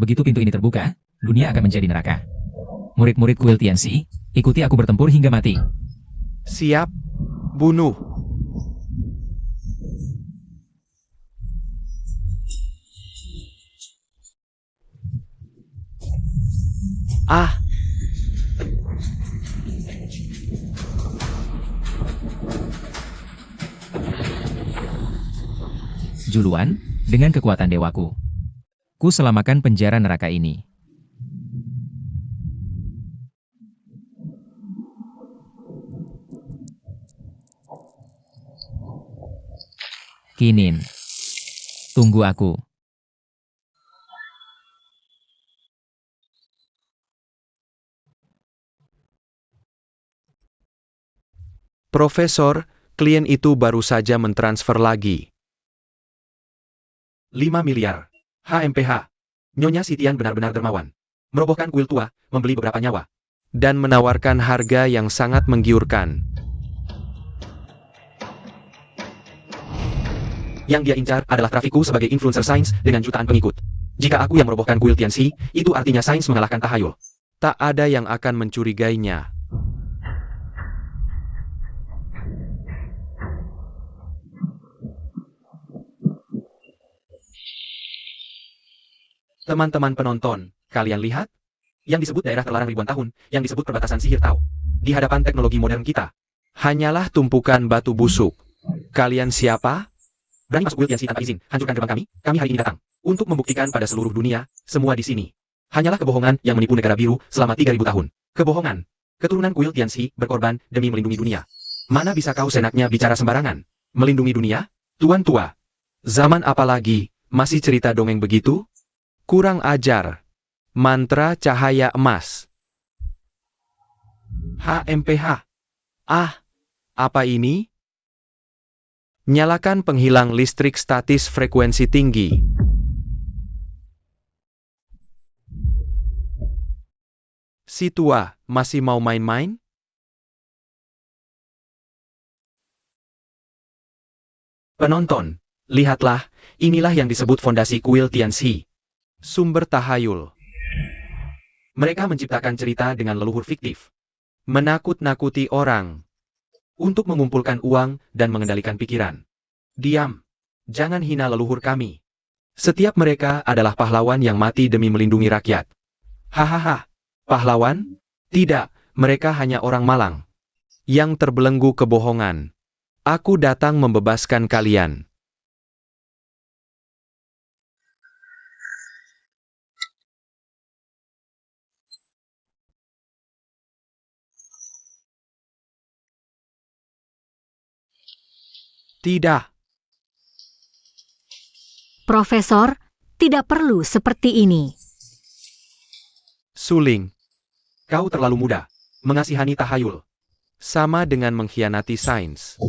Begitu pintu ini terbuka, dunia akan menjadi neraka. Murid-murid kuil Tianxi, ikuti aku bertempur hingga mati. Siap. Bunuh. Ah, Juluan, dengan kekuatan dewaku. Ku selamatkan penjara neraka ini. Kinin. Tunggu aku. Profesor, klien itu baru saja mentransfer lagi. 5 miliar. HMPH. Nyonya Sitian benar-benar dermawan. Merobohkan kuil tua, membeli beberapa nyawa. Dan menawarkan harga yang sangat menggiurkan. Yang dia incar adalah trafikku sebagai influencer sains dengan jutaan pengikut. Jika aku yang merobohkan kuil Tianxi, itu artinya sains mengalahkan tahayul. Tak ada yang akan mencurigainya. Teman-teman penonton, kalian lihat? Yang disebut daerah terlarang ribuan tahun, yang disebut perbatasan sihir Tao. Di hadapan teknologi modern kita. Hanyalah tumpukan batu busuk. Kalian siapa? Berani masuk kuil Tianxi tanpa izin, hancurkan gerbang kami, kami hari ini datang. Untuk membuktikan pada seluruh dunia, semua di sini. Hanyalah kebohongan yang menipu negara biru selama 3000 tahun. Kebohongan. Keturunan kuil Tianxi berkorban demi melindungi dunia. Mana bisa kau senaknya bicara sembarangan? Melindungi dunia? Tuan tua. Zaman apa lagi? Masih cerita dongeng begitu? Kurang ajar. Mantra cahaya emas. HMPH. Ah, apa ini? Nyalakan penghilang listrik statis frekuensi tinggi. Si tua, masih mau main-main? Penonton, lihatlah, inilah yang disebut fondasi kuil Tianxi. Sumber tahayul. Mereka menciptakan cerita dengan leluhur fiktif. Menakut-nakuti orang. Untuk mengumpulkan uang dan mengendalikan pikiran. Diam. Jangan hina leluhur kami. Setiap mereka adalah pahlawan yang mati demi melindungi rakyat. Hahaha. Pahlawan? Tidak, mereka hanya orang malang. Yang terbelenggu kebohongan. Aku datang membebaskan kalian. Tidak. Profesor, tidak perlu seperti ini. Suling. Kau terlalu muda. Mengasihani tahayul. Sama dengan mengkhianati sains.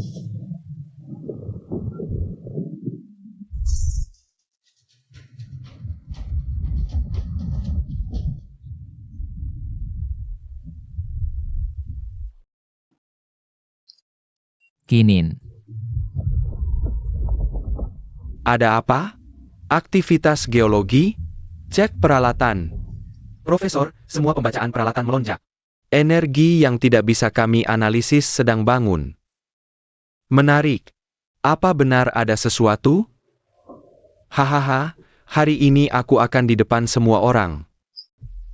Kinin. Ada apa? Aktivitas geologi? Cek peralatan. Profesor, semua pembacaan peralatan melonjak. Energi yang tidak bisa kami analisis sedang bangun. Menarik. Apa benar ada sesuatu? Hahaha, hari ini aku akan di depan semua orang.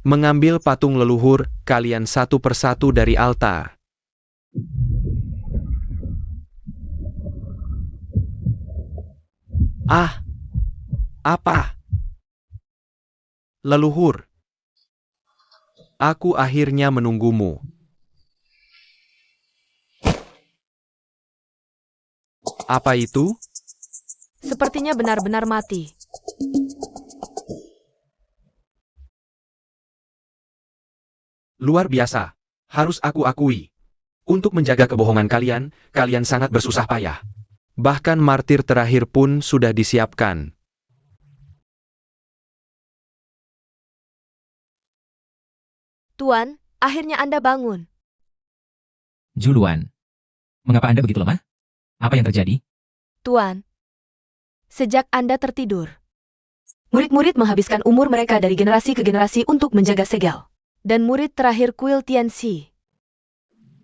Mengambil patung leluhur kalian satu persatu dari altar. Ah, apa? Leluhur. Aku akhirnya menunggumu. Apa itu? Sepertinya benar-benar mati. Luar biasa. Harus aku akui. Untuk menjaga kebohongan kalian, kalian sangat bersusah payah. Bahkan martir terakhir pun sudah disiapkan. Tuan, akhirnya Anda bangun. Juluan. Mengapa Anda begitu lemah? Apa yang terjadi? Tuan, sejak Anda tertidur, Murid-murid menghabiskan umur mereka dari generasi ke generasi untuk menjaga segel. Dan murid terakhir kuil Tianxi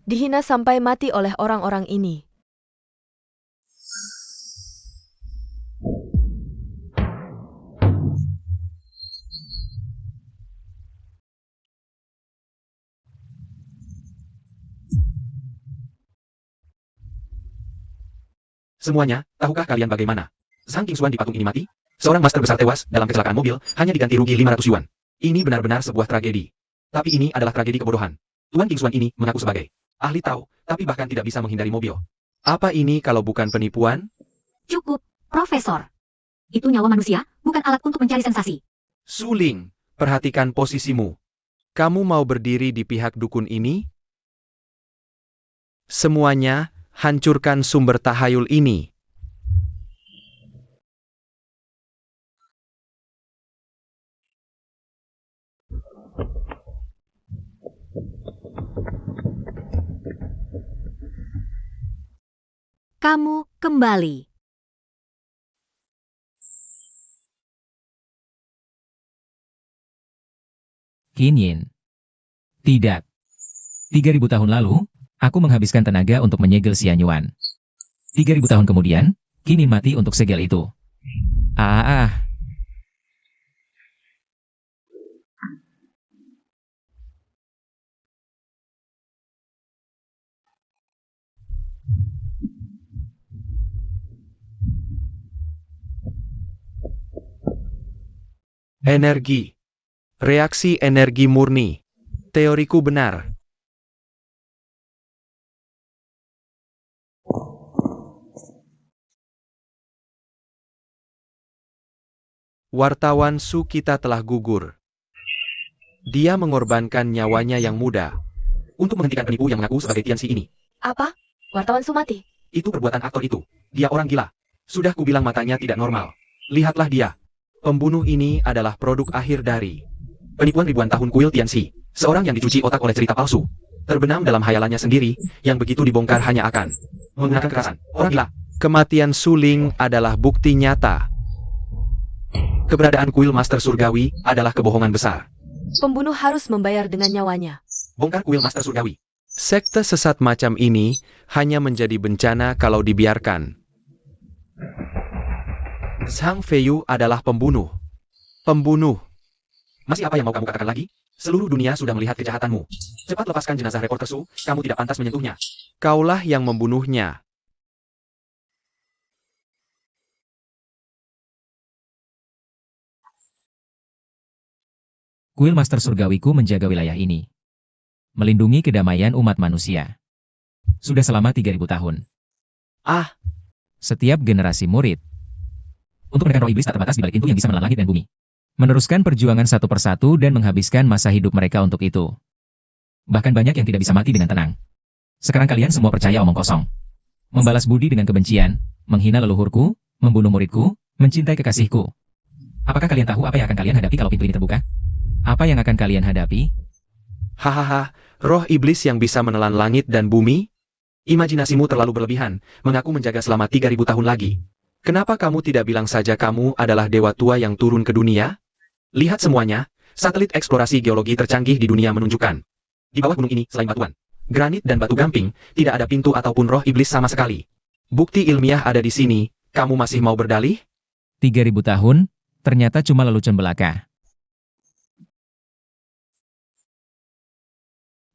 dihina sampai mati oleh orang-orang ini. Semuanya, tahukah kalian bagaimana Zhang Qingshuan di patung ini mati? Seorang master besar tewas dalam kecelakaan mobil, hanya diganti rugi 500 yuan. Ini benar-benar sebuah tragedi. Tapi ini adalah tragedi kebodohan. Tuan Qingshuan ini mengaku sebagai ahli tahu, tapi bahkan tidak bisa menghindari mobil. Apa ini kalau bukan penipuan? Cukup, Profesor. Itu nyawa manusia, bukan alat untuk mencari sensasi. Suling, perhatikan posisimu. Kamu mau berdiri di pihak dukun ini? Semuanya, hancurkan sumber tahayul ini. Kamu kembali. Qin Yin. Tidak. 3.000 tahun lalu, aku menghabiskan tenaga untuk menyegel Xian Yuan. 3.000 tahun kemudian, Qin Yin mati untuk segel itu. Energi. Reaksi energi murni. Teoriku benar. Wartawan Su kita telah gugur. Dia mengorbankan nyawanya yang muda. Untuk menghentikan penipu yang mengaku sebagai Tianxi ini. Apa? Wartawan Su mati? Itu perbuatan aktor itu. Dia orang gila. Sudah kubilang matanya tidak normal. Lihatlah dia. Pembunuh ini adalah produk akhir dari Penipuan ribuan tahun kuil Tianxi. Seorang yang dicuci otak oleh cerita palsu. Terbenam dalam hayalannya sendiri, yang begitu dibongkar hanya akan menggunakan kekerasan. Orang gila. kematian Suling adalah bukti nyata. Keberadaan kuil Master Surgawi adalah kebohongan besar. Pembunuh harus membayar dengan nyawanya. Bongkar kuil Master Surgawi. Sekte sesat macam ini hanya menjadi bencana kalau dibiarkan. Zhang Feiyu adalah pembunuh. Pembunuh. Masih apa yang mau kamu katakan lagi? Seluruh dunia sudah melihat kejahatanmu. Cepat lepaskan jenazah reporter Su, kamu tidak pantas menyentuhnya. Kaulah yang membunuhnya. Kuil Master Surgawiku menjaga wilayah ini. Melindungi kedamaian umat manusia. Sudah selama 3.000 tahun. Setiap generasi murid. Untuk menekan roh iblis tak terbatas di balik pintu yang bisa menelan langit dan bumi. Meneruskan perjuangan satu persatu dan menghabiskan masa hidup mereka untuk itu. Bahkan banyak yang tidak bisa mati dengan tenang. Sekarang kalian semua percaya omong kosong. Membalas budi dengan kebencian, menghina leluhurku, membunuh muridku, mencintai kekasihku. Apakah kalian tahu apa yang akan kalian hadapi kalau pintu ini terbuka? Apa yang akan kalian hadapi? Hahaha, roh iblis yang bisa menelan langit dan bumi? Imajinasimu terlalu berlebihan, mengaku menjaga selama 3.000 tahun lagi. Kenapa kamu tidak bilang saja kamu adalah dewa tua yang turun ke dunia? Lihat semuanya, satelit eksplorasi geologi tercanggih di dunia menunjukkan. Di bawah gunung ini, selain batuan, granit dan batu gamping, tidak ada pintu ataupun roh iblis sama sekali. Bukti ilmiah ada di sini, kamu masih mau berdalih? 3.000 tahun, ternyata cuma lelucon belaka.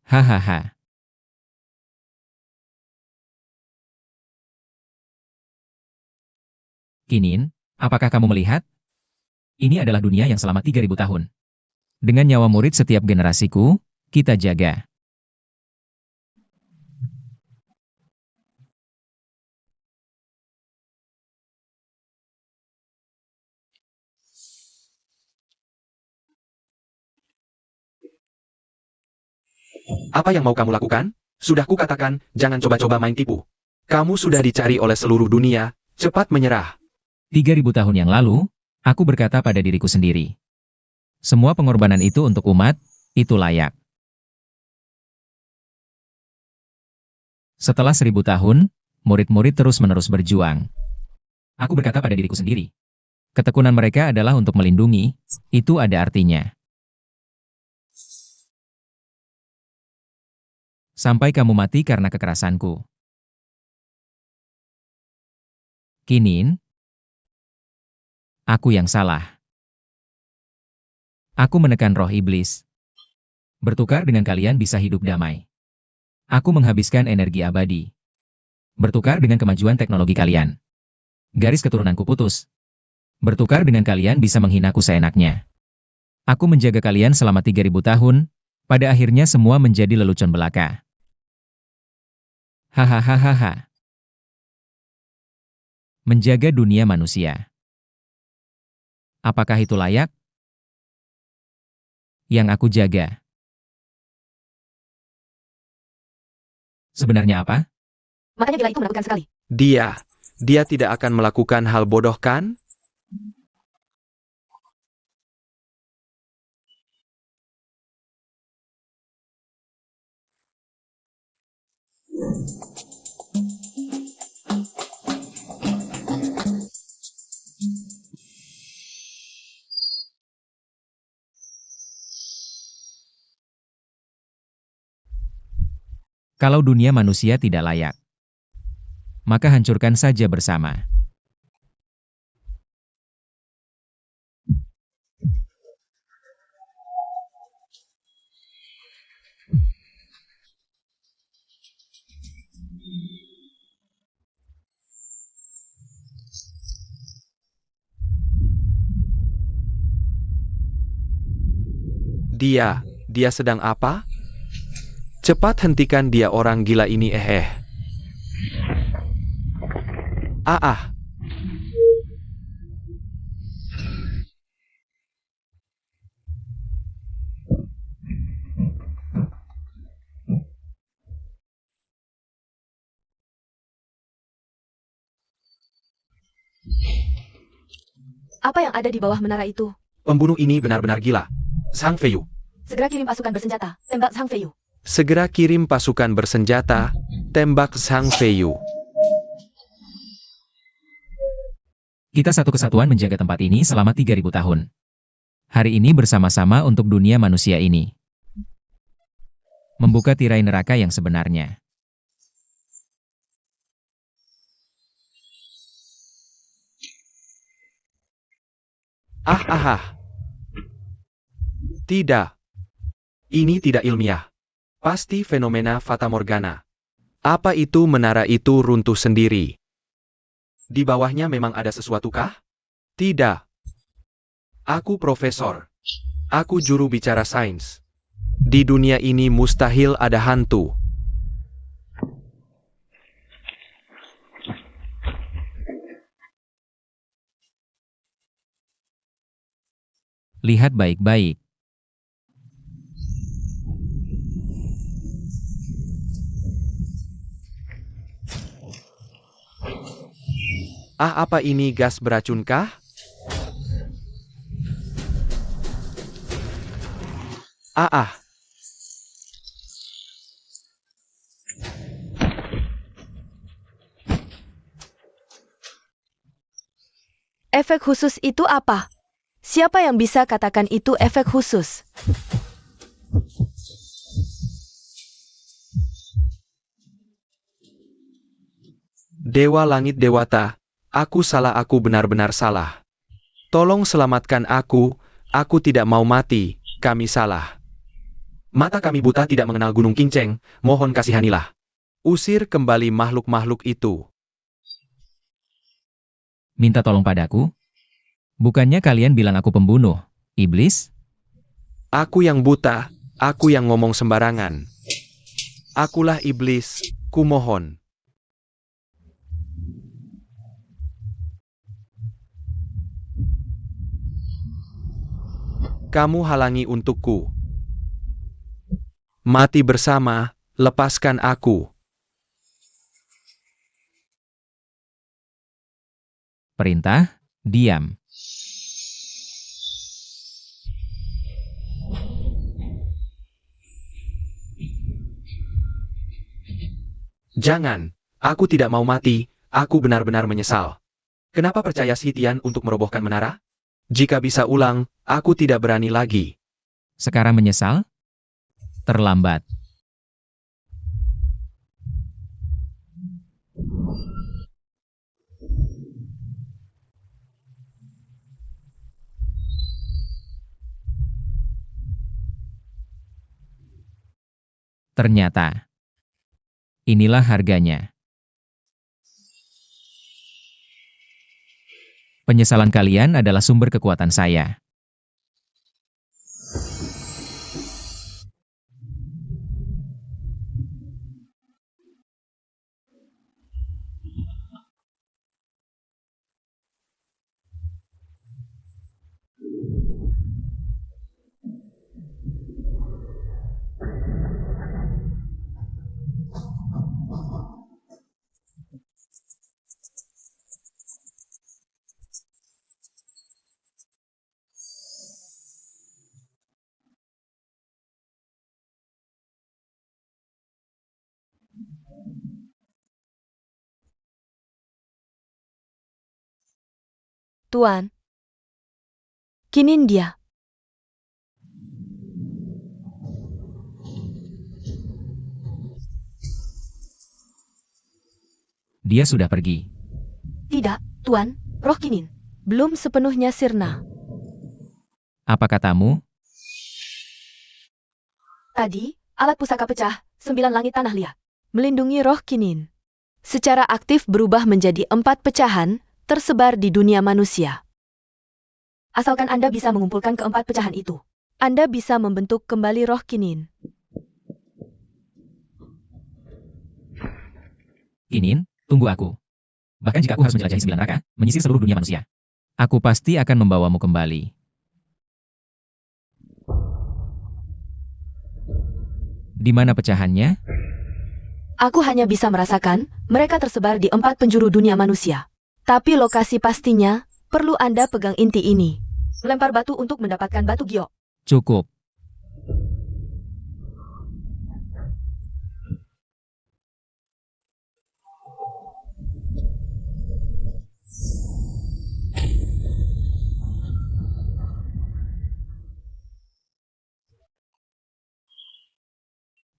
Hahaha. Qin Yin, apakah kamu melihat? Ini adalah dunia yang selama 3.000 tahun. Dengan nyawa murid setiap generasiku, kita jaga. Apa yang mau kamu lakukan? Sudah kukatakan, jangan coba-coba main tipu. Kamu sudah dicari oleh seluruh dunia, cepat menyerah. 3.000 tahun yang lalu, aku berkata pada diriku sendiri. Semua pengorbanan itu untuk umat, itu layak. Setelah 1.000 tahun, murid-murid terus-menerus berjuang. Aku berkata pada diriku sendiri. Ketekunan mereka adalah untuk melindungi, itu ada artinya. Sampai kamu mati karena kekerasanku. Kinin, aku yang salah. Aku menekan roh iblis. Bertukar dengan kalian bisa hidup damai. Aku menghabiskan energi abadi. Bertukar dengan kemajuan teknologi kalian. Garis keturunanku putus. Bertukar dengan kalian bisa menghinaku seenaknya. Aku menjaga kalian selama 3000 tahun, pada akhirnya semua menjadi lelucon belaka. Hahaha. Menjaga dunia manusia. Apakah itu layak? Yang aku jaga. Sebenarnya apa? Makanya gila itu menakutkan sekali. Dia tidak akan melakukan hal bodoh kan? Kalau dunia manusia tidak layak, maka hancurkan saja bersama. Dia sedang apa? Cepat hentikan dia orang gila ini Ah. Apa yang ada di bawah menara itu? Pembunuh ini benar-benar gila. Sang Feiyu. Segera kirim pasukan bersenjata. Tembak Sang Feiyu. Segera kirim pasukan bersenjata, tembak Sang Feiyu. Kita satu kesatuan menjaga tempat ini selama 3000 tahun. Hari ini bersama-sama untuk dunia manusia ini. Membuka tirai neraka yang sebenarnya. Tidak. Ini tidak ilmiah. Pasti fenomena Fata Morgana. Apa itu menara itu runtuh sendiri? Di bawahnya memang ada sesuatu kah? Tidak. Aku profesor. Aku juru bicara sains. Di dunia ini mustahil ada hantu. Lihat baik-baik. Apa ini gas beracunkah? Efek khusus itu apa? Siapa yang bisa katakan itu efek khusus? Dewa langit dewata, aku benar-benar salah. Tolong selamatkan aku tidak mau mati, kami salah. Mata kami buta tidak mengenal Gunung Kinceng, mohon kasihanilah. Usir kembali makhluk-makhluk itu. Minta tolong padaku? Bukannya kalian bilang aku pembunuh, iblis? Aku yang buta, aku yang ngomong sembarangan. Akulah iblis, kumohon. Kamu halangi untukku. Mati bersama, lepaskan aku. Perintah, diam. Jangan, aku tidak mau mati, aku benar-benar menyesal. Kenapa percaya si Tian untuk merobohkan menara? Jika bisa ulang, aku tidak berani lagi. Sekarang menyesal? Terlambat. Ternyata, inilah harganya. Penyesalan kalian adalah sumber kekuatan saya. Tuan. Kinin dia. Dia sudah pergi. Tidak, Tuan, roh Kinin. Belum sepenuhnya sirna. Apa katamu? Tadi, alat pusaka pecah, 9 langit tanah liat. Melindungi roh Kinin. Secara aktif berubah menjadi 4 pecahan, tersebar di dunia manusia. Asalkan Anda bisa mengumpulkan keempat pecahan itu. Anda bisa membentuk kembali roh Kinin. Kinin, tunggu aku. Bahkan jika aku harus menjelajahi 9 neraka, menyisir seluruh dunia manusia, aku pasti akan membawamu kembali. Di mana pecahannya? Aku hanya bisa merasakan, mereka tersebar di 4 penjuru dunia manusia. Tapi lokasi pastinya, perlu Anda pegang inti ini. Lempar batu untuk mendapatkan batu giok. Cukup.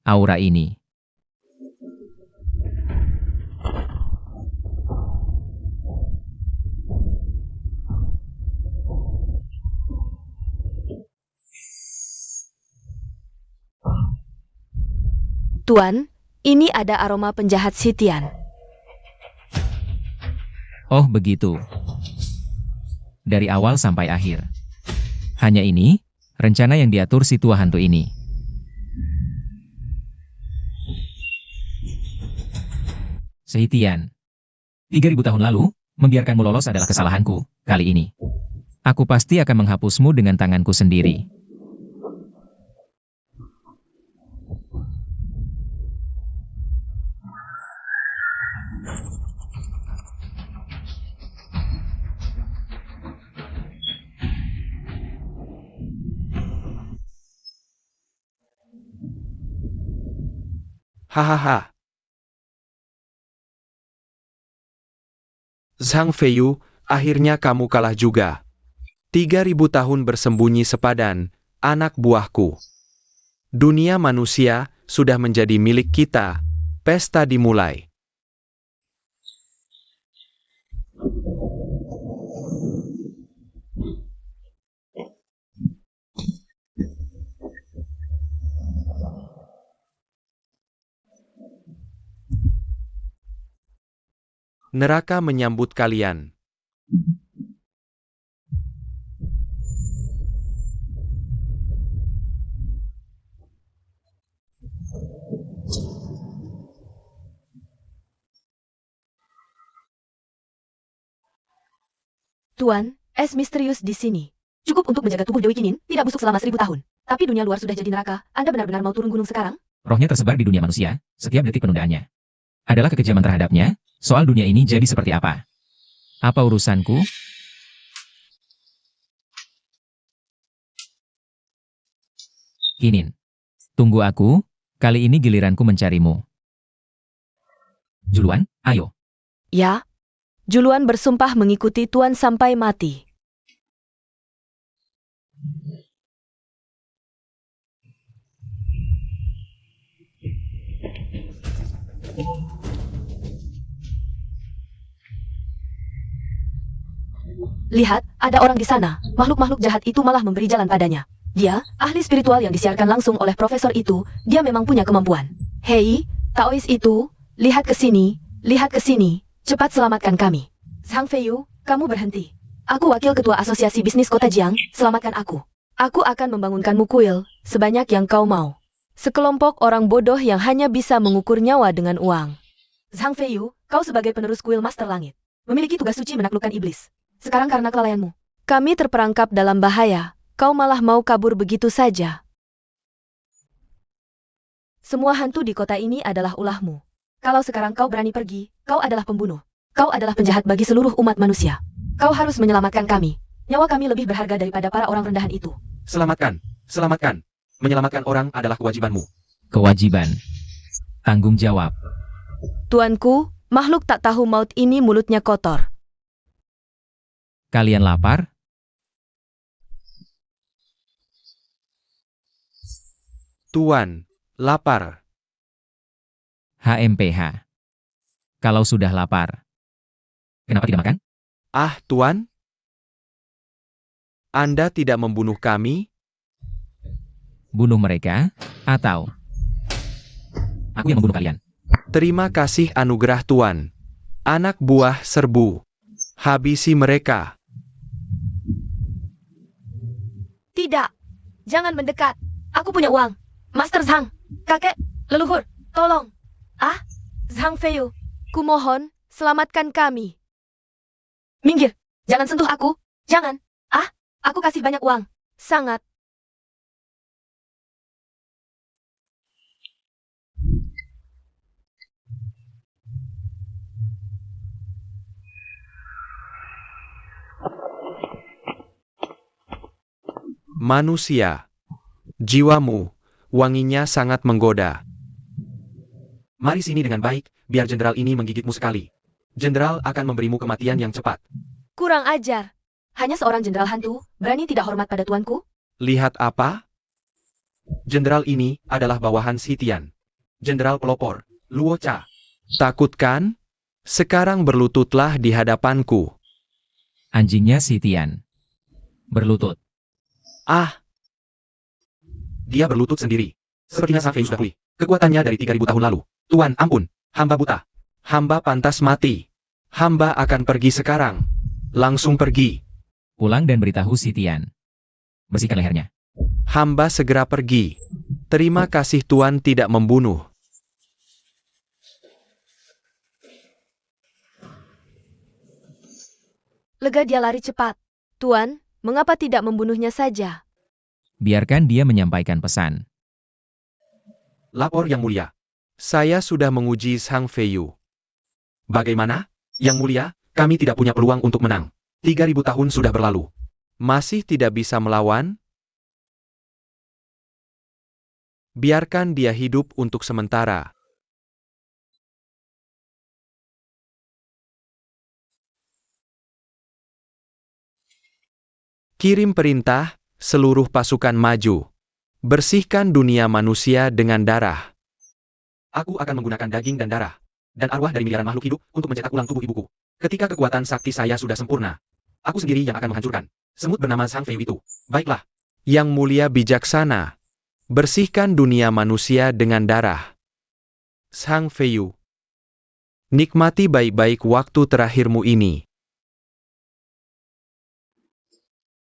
Aura ini. Tuan, ini ada aroma penjahat Sitian. Oh begitu. Dari awal sampai akhir. Hanya ini, rencana yang diatur si tua hantu ini. Sehitian. 3000 tahun lalu, membiarkanmu lolos adalah kesalahanku, kali ini. Aku pasti akan menghapusmu dengan tanganku sendiri. Hahaha. Zhang Feiyu, akhirnya kamu kalah juga. 3000 tahun bersembunyi sepadan, anak buahku. Dunia manusia sudah menjadi milik kita. Pesta dimulai. Neraka menyambut kalian. Tuan, es misterius di sini. Cukup untuk menjaga tubuh Dewi Kinin, tidak busuk selama 1000 tahun. Tapi dunia luar sudah jadi neraka, Anda benar-benar mau turun gunung sekarang? Rohnya tersebar di dunia manusia, setiap detik penundaannya. Adalah kekejaman terhadapnya, soal dunia ini jadi seperti apa? Apa urusanku? Kinin. Tunggu aku, kali ini giliranku mencarimu. Juluan, ayo. Ya, Juluan bersumpah mengikuti Tuan sampai mati. Lihat, ada orang di sana. Makhluk-makhluk jahat itu malah memberi jalan padanya. Dia, ahli spiritual yang disiarkan langsung oleh profesor itu, dia memang punya kemampuan. Hei, Taois itu, lihat ke sini, cepat selamatkan kami. Zhang Feiyu, kamu berhenti. Aku wakil ketua asosiasi bisnis kota Jiang, selamatkan aku. Aku akan membangunkanmu kuil, sebanyak yang kau mau. Sekelompok orang bodoh yang hanya bisa mengukur nyawa dengan uang. Zhang Feiyu, kau sebagai penerus kuil Master Langit, memiliki tugas suci menaklukkan iblis. Sekarang karena kelalaianmu, Kami terperangkap dalam bahaya, kau malah mau kabur begitu saja. Semua hantu di kota ini adalah ulahmu. kalau sekarang kau berani pergi, kau adalah pembunuh. Kau adalah penjahat bagi seluruh umat manusia. Kau harus menyelamatkan kami. Nyawa kami lebih berharga daripada para orang rendahan itu. Selamatkan, selamatkan. Menyelamatkan orang adalah kewajibanmu. Kewajiban. Tanggung jawab. Tuanku, makhluk tak tahu maut ini mulutnya kotor. Kalian lapar? Tuan, lapar. HMPH. Kalau sudah lapar, kenapa tidak makan? Ah, Tuan? Anda tidak membunuh kami? Bunuh mereka, atau aku yang membunuh kalian. Terima kasih anugerah Tuan. Anak buah serbu. Habisi mereka. Tidak. Jangan mendekat. Aku punya uang. Master Zhang. Kakek. Leluhur. Tolong. Ah. Zhang Feiyu. Kumohon, selamatkan kami. Minggir. Jangan sentuh aku. Jangan. Ah. Aku kasih banyak uang. Sangat. Manusia. Jiwamu, wanginya sangat menggoda. Mari sini dengan baik, biar jenderal ini menggigitmu sekali. Jenderal akan memberimu kematian yang cepat. Kurang ajar. Hanya seorang jenderal hantu, berani tidak hormat pada tuanku? Lihat apa? Jenderal ini adalah bawahan Sitian. Jenderal pelopor, Luo Cha. Takut kan? Sekarang berlututlah di hadapanku. Anjingnya si Tian. Berlutut. Ah, Dia berlutut sendiri. Sepertinya Zhang Feiyu sudah pulih. Kekuatannya dari 3000 tahun lalu. Tuan, ampun. Hamba buta. hamba pantas mati. Hamba akan pergi sekarang. Langsung pergi. Pulang dan beritahu si Tian. Bersihkan lehernya. Hamba segera pergi. Terima kasih Tuan tidak membunuh. Lega dia lari cepat. Tuan, mengapa tidak membunuhnya saja? Biarkan dia menyampaikan pesan. Lapor Yang Mulia. Saya sudah menguji Zhang Feiyu. Bagaimana? Yang Mulia, kami tidak punya peluang untuk menang. 3000 tahun sudah berlalu. Masih tidak bisa melawan? Biarkan dia hidup untuk sementara. Kirim perintah, seluruh pasukan maju. Bersihkan dunia manusia dengan darah. Aku akan menggunakan daging dan darah. Dan arwah dari miliaran makhluk hidup untuk mencetak ulang tubuh ibuku. Ketika kekuatan sakti saya sudah sempurna, aku sendiri yang akan menghancurkan semut bernama Zhang Feiyu itu. Baiklah. Yang mulia bijaksana. Bersihkan dunia manusia dengan darah. Zhang Feiyu. Nikmati baik-baik waktu terakhirmu ini.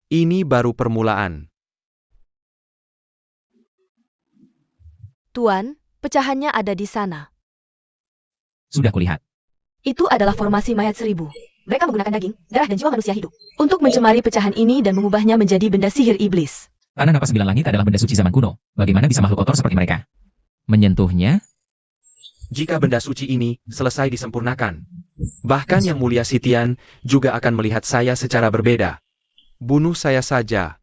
Ini baru permulaan. Tuan, pecahannya ada di sana. Sudah kulihat. Itu adalah formasi mayat 1000. Mereka menggunakan daging, darah dan jiwa manusia hidup untuk mencemari pecahan ini dan mengubahnya menjadi benda sihir iblis. Tanah napas 9 langit adalah benda suci zaman kuno. Bagaimana bisa makhluk kotor seperti mereka menyentuhnya? Jika benda suci ini selesai disempurnakan, bahkan Yang Mulia Sitian juga akan melihat saya secara berbeda. Bunuh saya saja.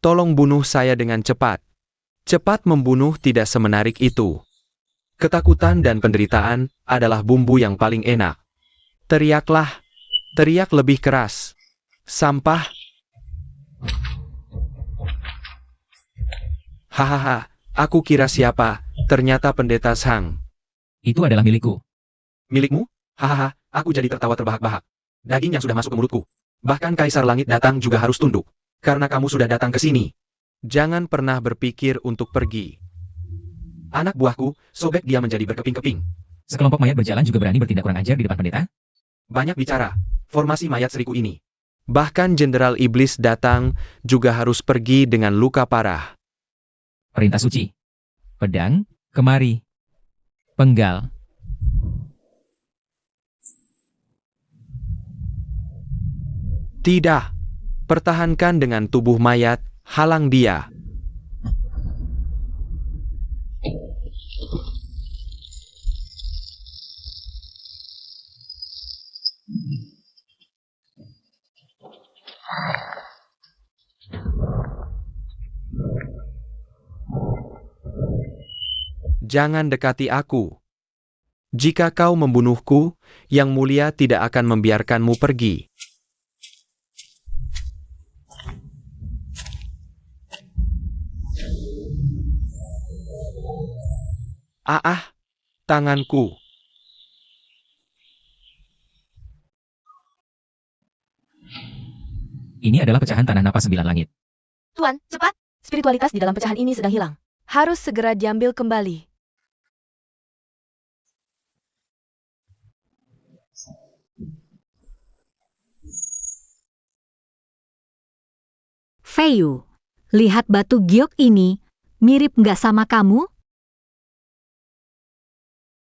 Tolong bunuh saya dengan cepat. Cepat membunuh tidak semenarik itu. Ketakutan dan penderitaan adalah bumbu yang paling enak. Teriaklah. Teriak lebih keras. Sampah. Hahaha, aku kira siapa, ternyata pendeta Sang. Itu adalah milikku. Milikmu? Hahaha, aku jadi tertawa terbahak-bahak. Daging yang sudah masuk ke mulutku. Bahkan Kaisar Langit datang juga harus tunduk. Karena kamu sudah datang ke sini. Jangan pernah berpikir untuk pergi. Anak buahku, sobek dia menjadi berkeping-keping. Sekelompok mayat berjalan juga berani bertindak kurang ajar di depan pendeta? Banyak bicara. Formasi mayat seriku ini. Bahkan Jenderal Iblis datang juga harus pergi dengan luka parah. Perintah suci. Pedang, kemari. Penggal. Tidak. Pertahankan dengan tubuh mayat, halang dia. Jangan dekati aku. Jika kau membunuhku, Yang Mulia tidak akan membiarkanmu pergi. Tanganku. Ini adalah pecahan tanah napas 9 langit. Tuan, cepat! Spiritualitas di dalam pecahan ini sedang hilang. Harus segera diambil kembali. Feiyu, lihat batu giok ini, mirip nggak sama kamu?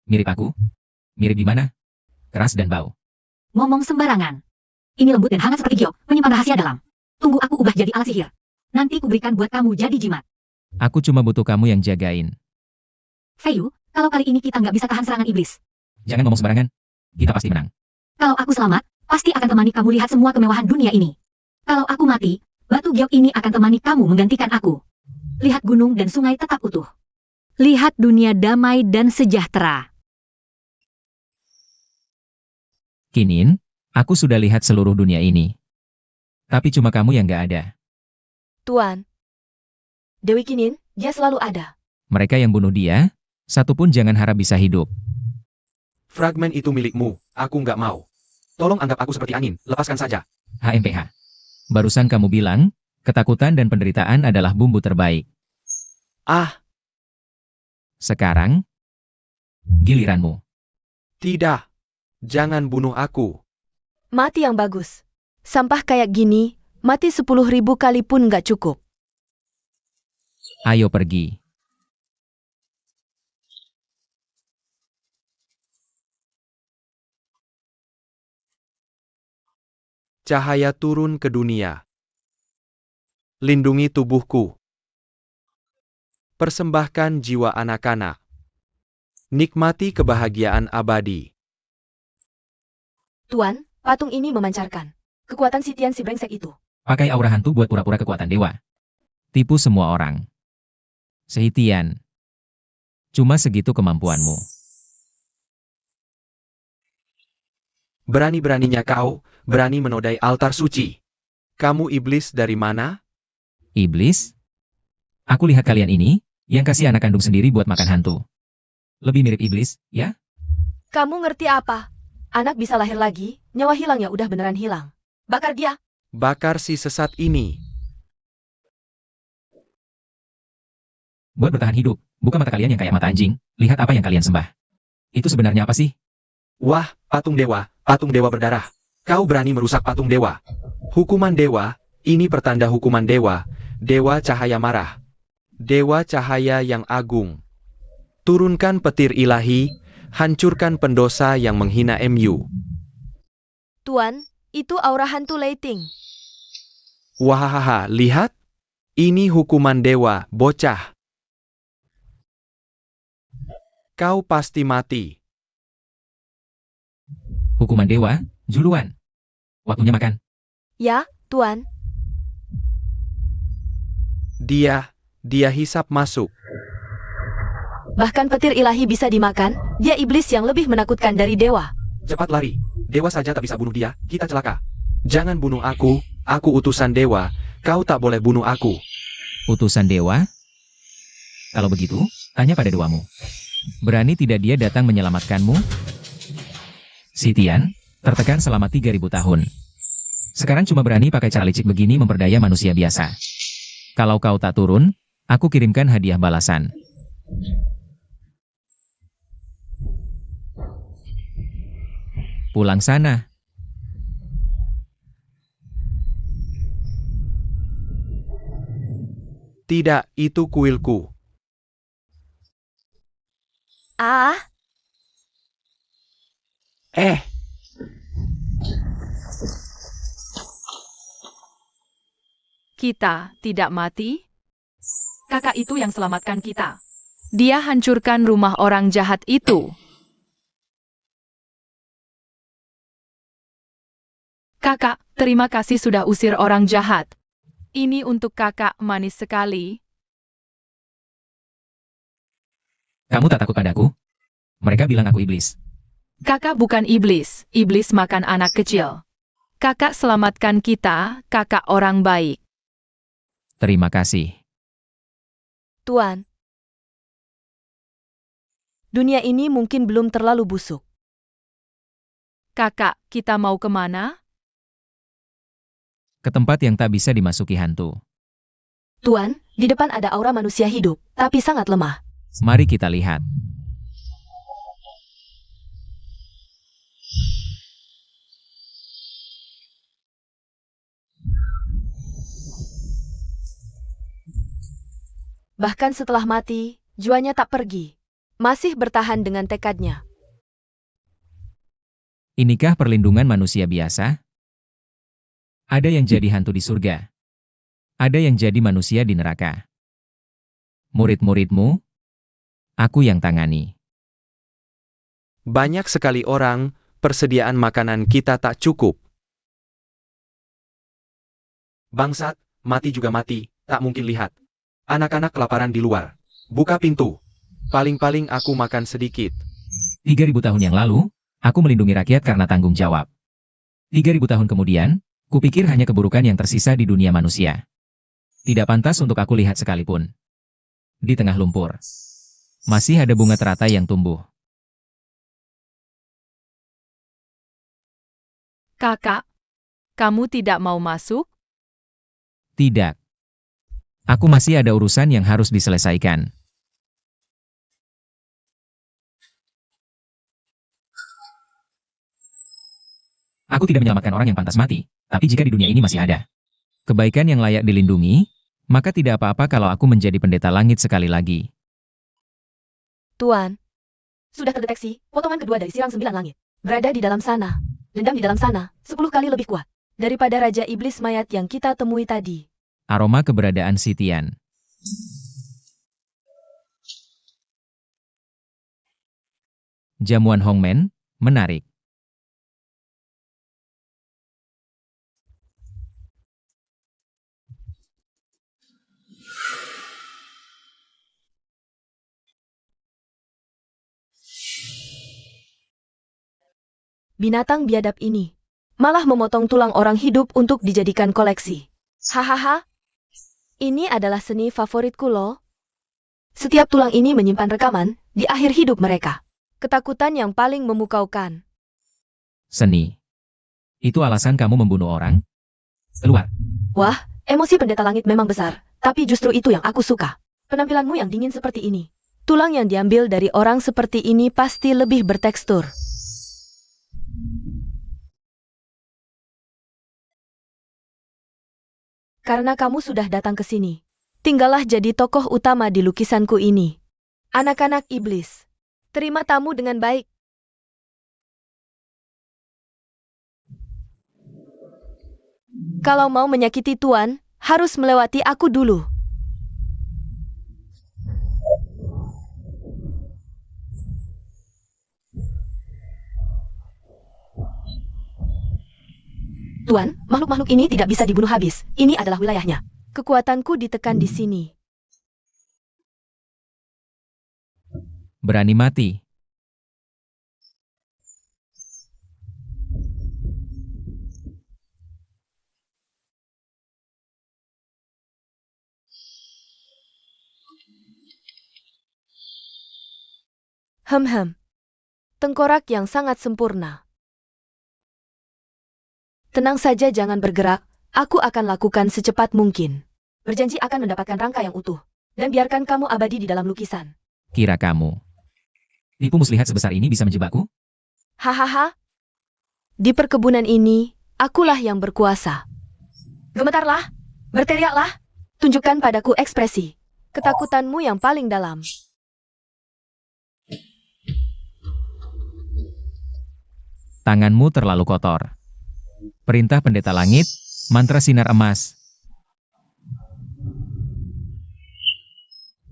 Mirip aku? Mirip di mana? Keras dan bau. Ngomong sembarangan. Ini lembut dan hangat seperti giok, menyimpan rahasia dalam. Tunggu aku ubah jadi alat sihir. Nanti kuberikan buat kamu jadi jimat. Aku cuma butuh kamu yang jagain. Feiyu, kalau kali ini kita nggak bisa tahan serangan iblis. Jangan ngomong sembarangan. Kita pasti menang. Kalau aku selamat, pasti akan temani kamu lihat semua kemewahan dunia ini. Kalau aku mati, batu giok ini akan temani kamu menggantikan aku. Lihat gunung dan sungai tetap utuh. Lihat dunia damai dan sejahtera. Kinin, aku sudah lihat seluruh dunia ini. Tapi cuma kamu yang gak ada. Tuan. Dewi Kinin, dia selalu ada. Mereka yang bunuh dia, satu pun jangan harap bisa hidup. Fragmen itu milikmu, aku nggak mau. Tolong anggap aku seperti angin, lepaskan saja. HMPH. Barusan kamu bilang, ketakutan dan penderitaan adalah bumbu terbaik. Sekarang, giliranmu. Tidak. Jangan bunuh aku. Mati yang bagus. Sampah kayak gini, mati 10.000 kali pun nggak cukup. Ayo pergi. Cahaya turun ke dunia. Lindungi tubuhku. Persembahkan jiwa anak-anak. Nikmati kebahagiaan abadi. Tuan, patung ini memancarkan kekuatan Sitian si brengsek itu. Pakai aura hantu buat pura-pura kekuatan dewa. Tipu semua orang. Sehitian. Cuma segitu kemampuanmu. Berani-beraninya kau, berani menodai altar suci. Kamu iblis dari mana? Iblis? Aku lihat kalian ini, yang kasih anak kandung sendiri buat makan hantu. Lebih mirip iblis, ya? Kamu ngerti apa? Anak bisa lahir lagi, nyawa hilangnya udah beneran hilang. Bakar dia. Bakar si sesat ini. Buat bertahan hidup, buka mata kalian yang kayak mata anjing, lihat apa yang kalian sembah. Itu sebenarnya apa sih? Wah, patung dewa berdarah. Kau berani merusak patung dewa. Hukuman dewa, ini pertanda hukuman dewa. Dewa cahaya marah. Dewa cahaya yang agung. Turunkan petir ilahi, hancurkan pendosa yang menghina MU. Tuan, itu aura hantu Leiting. Wahahaha, lihat? Ini hukuman dewa, bocah. Kau pasti mati. Hukuman dewa, juluan. Waktunya makan. Ya, Tuan. Dia hisap masuk. Bahkan petir ilahi bisa dimakan, dia iblis yang lebih menakutkan dari dewa. Cepat lari. Dewa saja tak bisa bunuh dia, kita celaka. Jangan bunuh aku utusan dewa, kau tak boleh bunuh aku. Utusan dewa? Kalau begitu, tanya pada dewamu. Berani tidak dia datang menyelamatkanmu? Sitian, tertekan selama 3000 tahun. Sekarang cuma berani pakai cara licik begini memperdaya manusia biasa. Kalau kau tak turun, aku kirimkan hadiah balasan. Pulang sana. Tidak, itu kuilku. Ah, Kita tidak mati? Kakak itu yang selamatkan kita. Dia hancurkan rumah orang jahat itu. Kakak, terima kasih sudah usir orang jahat. Ini untuk kakak manis sekali. Kamu tak takut padaku? Mereka bilang aku iblis. Kakak bukan iblis, iblis makan anak kecil. Kakak selamatkan kita, kakak orang baik. Terima kasih. Tuan. Dunia ini mungkin belum terlalu busuk. Kakak, kita mau kemana? Ke tempat yang tak bisa dimasuki hantu. Tuan, di depan ada aura manusia hidup, tapi sangat lemah. Mari kita lihat. Bahkan setelah mati, jiwanya tak pergi. Masih bertahan dengan tekadnya. Inikah perlindungan manusia biasa? Ada yang jadi hantu di surga. Ada yang jadi manusia di neraka. Murid-muridmu, aku yang tangani. Banyak sekali orang, persediaan makanan kita tak cukup. Bangsat, mati juga mati, tak mungkin lihat. Anak-anak kelaparan di luar. Buka pintu. Paling-paling aku makan sedikit. 3000 tahun yang lalu, aku melindungi rakyat karena tanggung jawab. 3000 tahun kemudian, kupikir hanya keburukan yang tersisa di dunia manusia. Tidak pantas untuk aku lihat sekalipun. Di tengah lumpur, masih ada bunga teratai yang tumbuh. Kakak, kamu tidak mau masuk? Tidak. Aku masih ada urusan yang harus diselesaikan. Aku tidak menyelamatkan orang yang pantas mati, tapi jika di dunia ini masih ada kebaikan yang layak dilindungi, maka tidak apa-apa kalau aku menjadi pendeta langit sekali lagi. Tuan. Sudah terdeteksi, potongan kedua dari sirang 9 langit. Berada di dalam sana. Dendam di dalam sana, 10 kali lebih kuat. Daripada Raja Iblis mayat yang kita temui tadi. Aroma keberadaan Sitian. Jamuan Hongmen, menarik. Binatang biadab ini malah memotong tulang orang hidup untuk dijadikan koleksi. Hahaha. Ini adalah seni favoritku loh. Setiap tulang ini menyimpan rekaman di akhir hidup mereka. Ketakutan yang paling memukaukan. Seni. Itu alasan kamu membunuh orang? Keluar. Wah, emosi pendeta langit memang besar, tapi justru itu yang aku suka. Penampilanmu yang dingin seperti ini. Tulang yang diambil dari orang seperti ini pasti lebih bertekstur. Karena kamu sudah datang ke sini, tinggallah jadi tokoh utama di lukisanku ini. Anak-anak iblis, terima tamu dengan baik. Kalau mau menyakiti Tuan, harus melewati aku dulu. Tuan, makhluk-makhluk ini tidak bisa dibunuh habis. Ini adalah wilayahnya. Kekuatanku ditekan di sini. Berani mati. Tengkorak yang sangat sempurna. Tenang saja, jangan bergerak. Aku akan lakukan secepat mungkin. Berjanji akan mendapatkan rangka yang utuh. Dan biarkan kamu abadi di dalam lukisan. Kira kamu. Tipu muslihat sebesar ini bisa menjebakku? Hahaha. Di perkebunan ini, akulah yang berkuasa. Gemetarlah, berteriaklah, tunjukkan padaku ekspresi ketakutanmu yang paling dalam. Tanganmu terlalu kotor. Perintah pendeta langit, mantra sinar emas.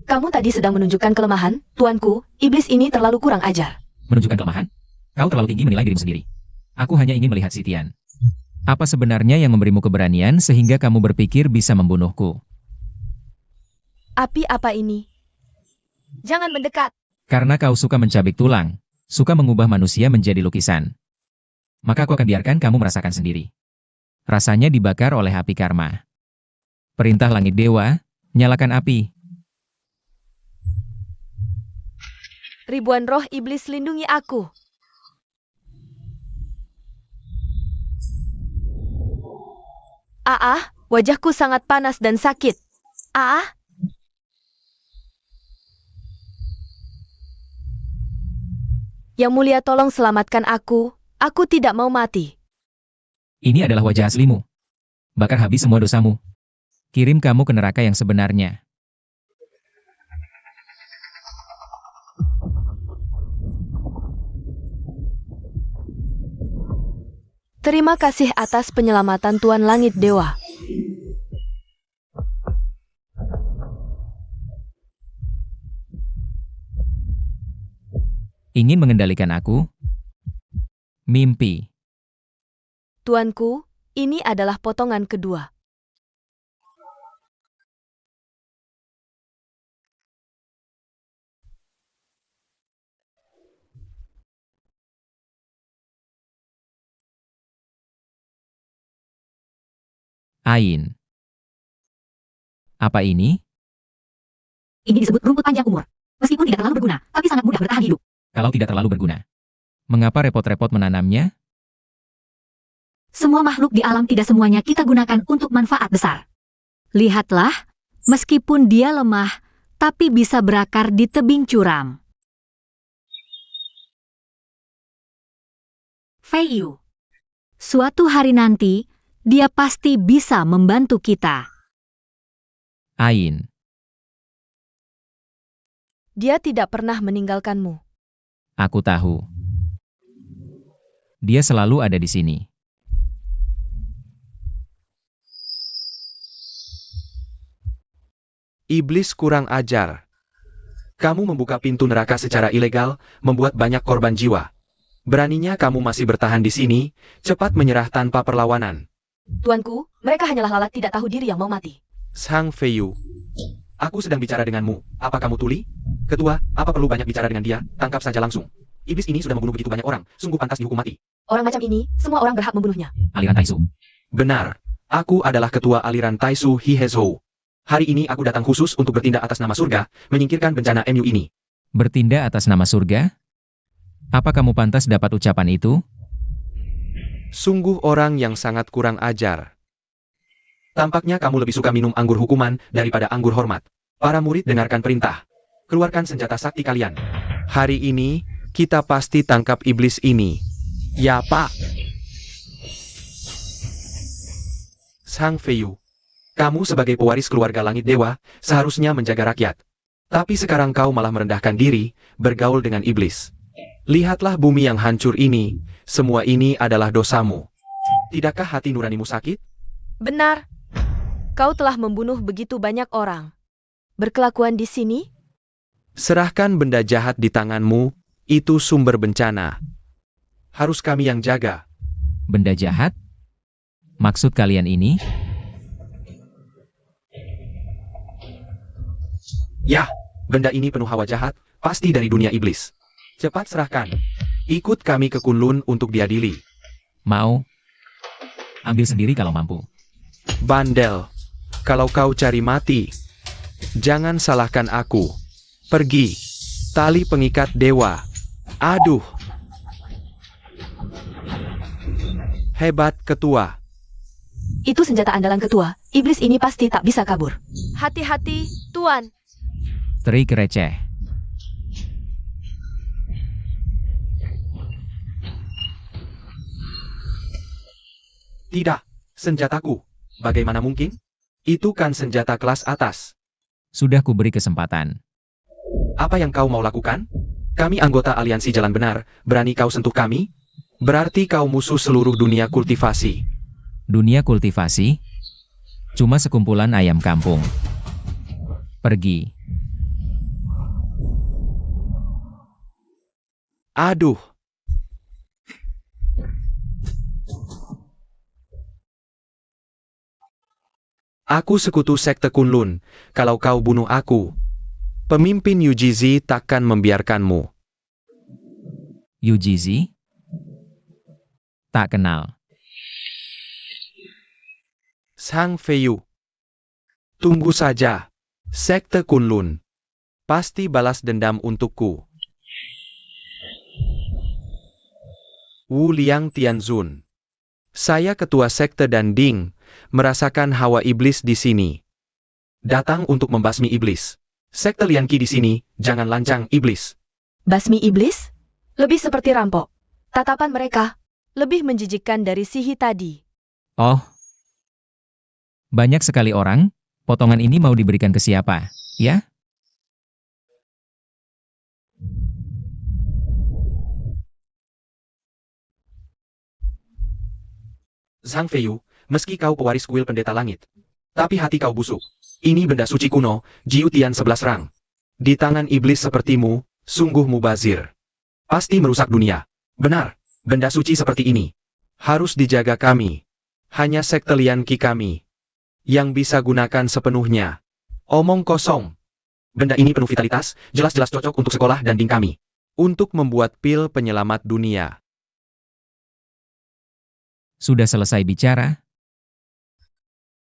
Kamu tadi sedang menunjukkan kelemahan, tuanku, iblis ini terlalu kurang ajar. Menunjukkan kelemahan? Kau terlalu tinggi menilai dirimu sendiri. Aku hanya ingin melihat Sitian. Apa sebenarnya yang memberimu keberanian sehingga kamu berpikir bisa membunuhku? Api apa ini? Jangan mendekat. Karena kau suka mencabik tulang, suka mengubah manusia menjadi lukisan. Maka aku akan biarkan kamu merasakan sendiri. Rasanya dibakar oleh api karma. Perintah langit dewa, nyalakan api. Ribuan roh iblis lindungi aku. Wajahku sangat panas dan sakit. Yang mulia, tolong selamatkan aku. Aku tidak mau mati. Ini adalah wajah aslimu. Bakar habis semua dosamu. Kirim kamu ke neraka yang sebenarnya. Terima kasih atas penyelamatan Tuan Langit Dewa. Ingin mengendalikan aku? Mimpi. Tuanku, ini adalah potongan kedua. Ain. Apa ini? Ini disebut rumput panjang umur. Meskipun tidak terlalu berguna, tapi sangat mudah bertahan hidup. Kalau tidak terlalu berguna. Mengapa repot-repot menanamnya? Semua makhluk di alam tidak semuanya kita gunakan untuk manfaat besar. Lihatlah, meskipun dia lemah, tapi bisa berakar di tebing curam. Fei Yu. Suatu hari nanti, dia pasti bisa membantu kita. Ain. Dia tidak pernah meninggalkanmu. Aku tahu. Dia selalu ada di sini. Iblis kurang ajar. Kamu membuka pintu neraka secara ilegal, membuat banyak korban jiwa. Beraninya kamu masih bertahan di sini, cepat menyerah tanpa perlawanan. Tuanku, mereka hanyalah lalat tidak tahu diri yang mau mati. Sang Feiyu. Aku sedang bicara denganmu. Apa kamu tuli? Ketua, apa perlu banyak bicara dengan dia? Tangkap saja langsung. Iblis ini sudah membunuh begitu banyak orang. Sungguh pantas dihukum mati. Orang macam ini, semua orang berhak membunuhnya. Aliran Taisu. Benar. Aku adalah ketua aliran Taisu Hihezhou. Hari ini aku datang khusus untuk bertindak atas nama surga, menyingkirkan bencana MU ini. Bertindak atas nama surga? Apa kamu pantas dapat ucapan itu? Sungguh orang yang sangat kurang ajar. Tampaknya kamu lebih suka minum anggur hukuman daripada anggur hormat. Para murid dengarkan perintah. Keluarkan senjata sakti kalian. Hari ini, kita pasti tangkap iblis ini. Ya, Pak. Sang Feiyu. Kamu sebagai pewaris keluarga langit dewa, seharusnya menjaga rakyat. Tapi sekarang kau malah merendahkan diri, bergaul dengan iblis. Lihatlah bumi yang hancur ini, semua ini adalah dosamu. Tidakkah hati nuranimu sakit? Benar. Kau telah membunuh begitu banyak orang. Berkelakuan di sini? Serahkan benda jahat di tanganmu, itu sumber bencana. Harus kami yang jaga. Benda jahat? Maksud kalian ini? Yah, benda ini penuh hawa jahat, Pasti dari dunia iblis. Cepat serahkan. Ikut kami ke Kunlun untuk diadili. Mau? Ambil sendiri kalau mampu. Bandel. Kalau kau cari mati, jangan salahkan aku. Pergi. Tali pengikat dewa. Aduh. Hebat ketua. Itu senjata andalan ketua. Iblis ini pasti tak bisa kabur. Hati-hati, Tuan. Trik receh. Tidak, senjataku. Bagaimana mungkin? Itu kan senjata kelas atas. Sudah kuberi kesempatan. Apa yang kau mau lakukan? Kami anggota aliansi jalan benar, berani kau sentuh kami? Berarti kau musuh seluruh dunia kultivasi. Dunia kultivasi? Cuma sekumpulan ayam kampung. Pergi. Aduh. Aku sekutu sekte Kunlun. Kalau kau bunuh aku, pemimpin UGZ takkan membiarkanmu. UGZ? Tak kenal. Sang Feiyu. Tunggu saja. Sekte Kunlun pasti balas dendam untukku. Wu Liang Tianzun. Saya ketua sekte dan Ding merasakan hawa iblis di sini. Datang untuk membasmi iblis. Sekte Lianqi di sini, jangan lancang iblis. Basmi iblis? Lebih seperti rampok. Tatapan mereka lebih menjijikkan dari Sihi tadi. Oh. Banyak sekali orang. Potongan ini mau diberikan ke siapa, ya? Zhang Feiyu, meski kau pewaris kuil pendeta langit, tapi hati kau busuk. Ini benda suci kuno, Jiu Tian 11 rang. Di tangan iblis sepertimu, sungguh mubazir. Pasti merusak dunia. Benar, benda suci seperti ini Harus dijaga kami. Hanya sekte Lianqi kami yang bisa gunakan sepenuhnya. Omong kosong. Benda ini penuh vitalitas, jelas-jelas cocok untuk sekolah dan Ding kami. Untuk membuat pil penyelamat dunia. Sudah selesai bicara?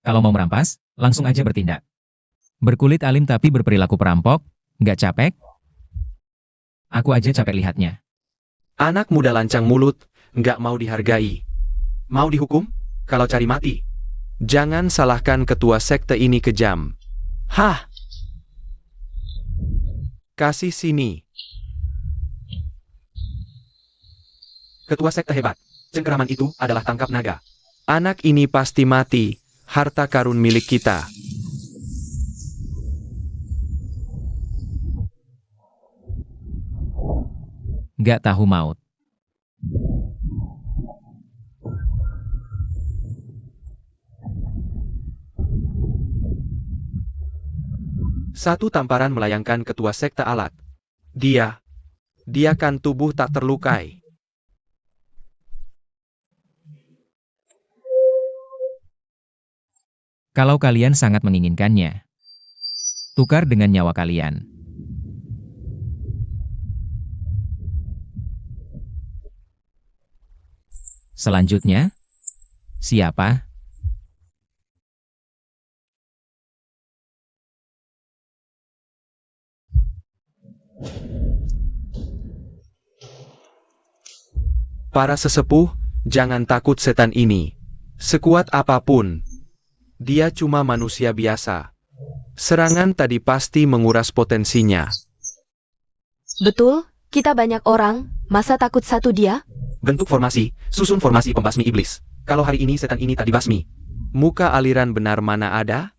Kalau mau merampas, langsung aja bertindak. Berkulit alim tapi berperilaku perampok, nggak capek? Aku aja capek lihatnya. Anak muda lancang mulut, nggak mau dihargai. Mau dihukum? Kalau cari mati. Jangan salahkan ketua sekte ini kejam. Hah? Kasih sini. Ketua sekte hebat. Cengkeraman itu adalah tangkap naga. Anak ini pasti mati. Harta karun milik kita. Nggak tahu maut. Satu tamparan melayangkan ketua sekte alat. Dia kan tubuh tak terlukai. Kalau kalian sangat menginginkannya, tukar dengan nyawa kalian. Selanjutnya, siapa? Para sesepuh, jangan takut setan ini. Sekuat apapun, dia cuma manusia biasa. Serangan tadi pasti menguras potensinya. Betul, kita banyak orang, masa takut satu dia? Bentuk formasi, susun formasi pembasmi iblis. Kalau hari ini setan ini tak dibasmi. Muka aliran benar mana ada?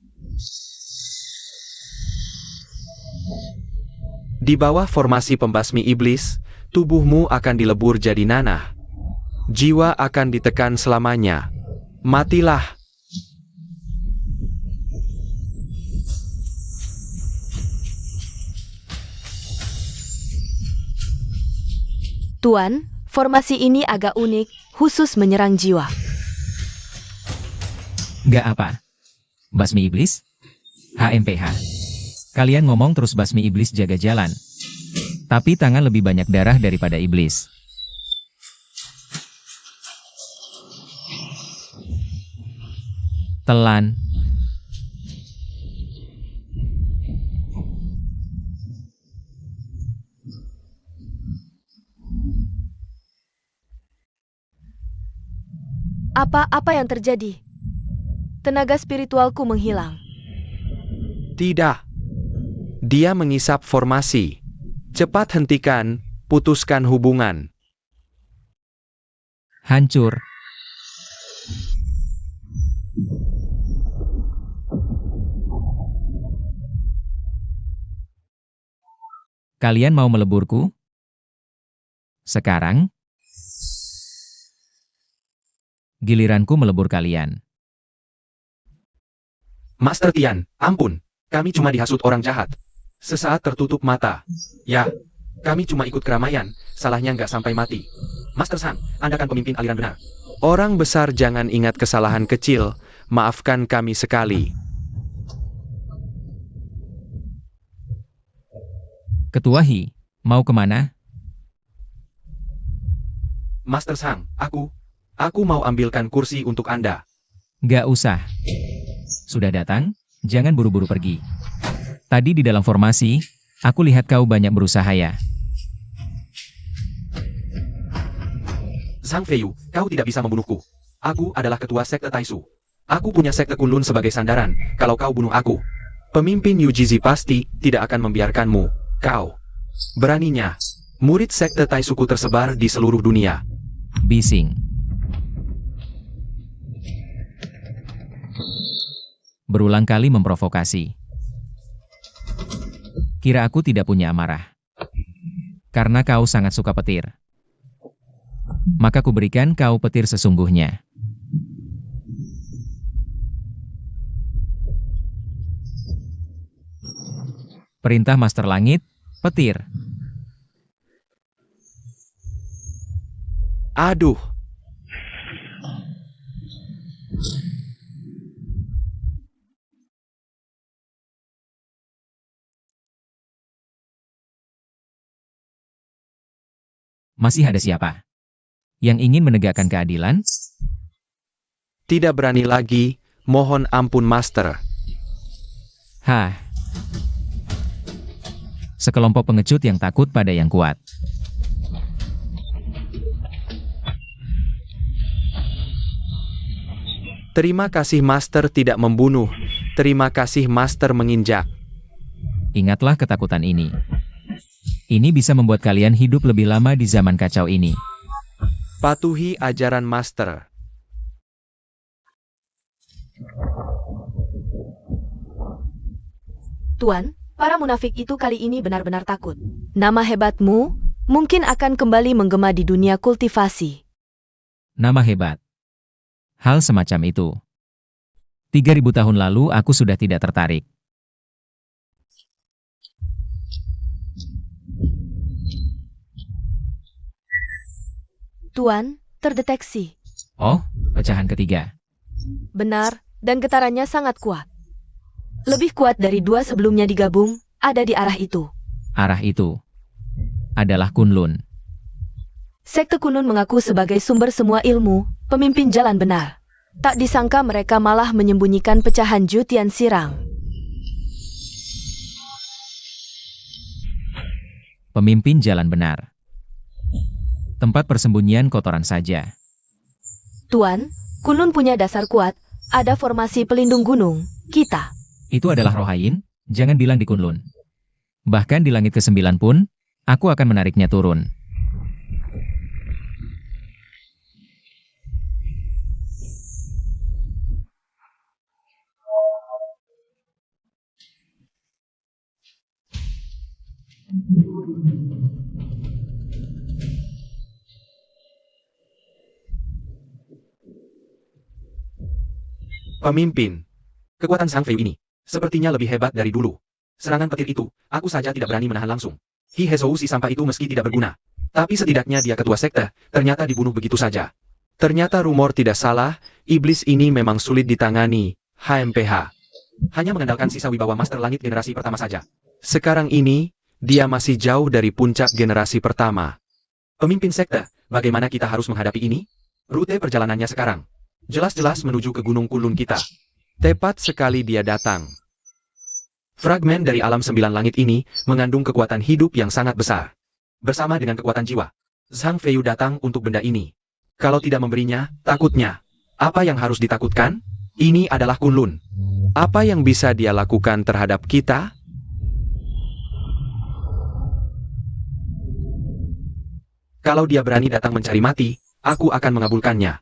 Di bawah formasi pembasmi iblis, tubuhmu akan dilebur jadi nanah. Jiwa akan ditekan selamanya. Matilah. Tuan, formasi ini agak unik, khusus menyerang jiwa. Nggak apa. Basmi iblis? HMPH. Kalian ngomong terus basmi iblis jaga jalan. Tapi tangan lebih banyak darah daripada iblis. Telan. Apa yang terjadi? Tenaga spiritualku menghilang. Tidak. Dia mengisap formasi. Cepat hentikan, putuskan hubungan. Hancur. Kalian mau meleburku? Sekarang, giliranku melebur kalian. Master Tian, ampun. Kami cuma dihasut orang jahat. Sesaat tertutup mata. Ya, kami cuma ikut keramaian. Salahnya nggak sampai mati. Master Sang, Anda kan pemimpin aliran benar. Orang besar jangan ingat kesalahan kecil, maafkan kami sekali. Ketua Hi, mau kemana? Master Sang, aku mau ambilkan kursi untuk Anda. Gak usah. Sudah datang, jangan buru-buru pergi. Tadi di dalam formasi, aku lihat kau banyak berusaha ya. Zhang Feiyu, kau tidak bisa membunuhku. Aku adalah ketua sekte Taisu. Aku punya sekte Kunlun sebagai sandaran, kalau kau bunuh aku. Pemimpin Yujizi pasti tidak akan membiarkanmu. Kau. Beraninya. Murid sekte Taisuku tersebar di seluruh dunia. Bising. Berulang kali memprovokasi. Kira aku tidak punya amarah. Karena kau sangat suka petir. Maka kuberikan kau petir sesungguhnya. Perintah Master Langit, petir. Aduh. Masih ada siapa? Yang ingin menegakkan keadilan? Tidak berani lagi, mohon ampun Master. Hah. Sekelompok pengecut yang takut pada yang kuat. Terima kasih Master tidak membunuh. Terima kasih Master menginjak. Ingatlah ketakutan ini. Ini bisa membuat kalian hidup lebih lama di zaman kacau ini. Patuhi ajaran Master. Tuan, para munafik itu kali ini benar-benar takut. Nama hebatmu mungkin akan kembali menggema di dunia kultivasi. Nama hebat. Hal semacam itu. 3000 tahun lalu aku sudah tidak tertarik. Tuan, terdeteksi. Oh, pecahan ketiga. Benar, dan getarannya sangat kuat. Lebih kuat dari dua sebelumnya digabung, ada di arah itu. Arah itu adalah Kunlun. Sekte Kunlun mengaku sebagai sumber semua ilmu, pemimpin jalan benar. Tak disangka mereka malah menyembunyikan pecahan Jutian Sirang. Pemimpin jalan benar. Tempat persembunyian kotoran saja. Tuan, Kunlun punya dasar kuat, ada formasi pelindung gunung, kita. Itu adalah Rohain, jangan bilang di Kunlun. Bahkan di langit ke-9 pun, aku akan menariknya turun. Pemimpin. Kekuatan Zhang Feiyu ini sepertinya lebih hebat dari dulu. Serangan petir itu, aku saja tidak berani menahan langsung. Hi Hezou si sampah itu meski tidak berguna. Tapi setidaknya dia ketua sekte, ternyata dibunuh begitu saja. Ternyata rumor tidak salah, iblis ini memang sulit ditangani, HMPH. Hanya mengandalkan sisa wibawa Master Langit generasi pertama saja. Sekarang ini, Dia masih jauh dari puncak generasi pertama. Pemimpin sekte, bagaimana kita harus menghadapi ini? Rute perjalanannya sekarang. Jelas-jelas menuju ke Gunung Kunlun kita. Tepat sekali dia datang. Fragmen dari alam 9 langit ini mengandung kekuatan hidup yang sangat besar. Bersama dengan kekuatan jiwa, Zhang Feiyu datang untuk benda ini. Kalau tidak memberinya, takutnya. Apa yang harus ditakutkan? Ini adalah Kunlun. Apa yang bisa dia lakukan terhadap kita? Kalau dia berani datang mencari mati, aku akan mengabulkannya.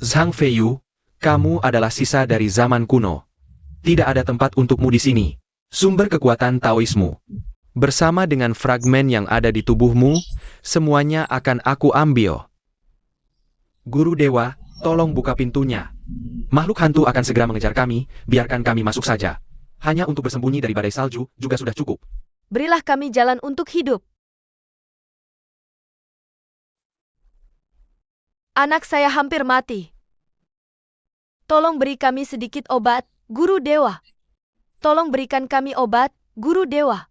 Zhang Feiyu, kamu adalah sisa dari zaman kuno. Tidak ada tempat untukmu di sini. Sumber kekuatan Taoismu. Bersama dengan fragmen yang ada di tubuhmu, semuanya akan aku ambil. Guru Dewa, tolong buka pintunya. Makhluk hantu akan segera mengejar kami, biarkan kami masuk saja. Hanya untuk bersembunyi dari badai salju juga sudah cukup. Berilah kami jalan untuk hidup. Anak saya hampir mati. Tolong beri kami sedikit obat, Guru Dewa. Tolong berikan kami obat, Guru Dewa.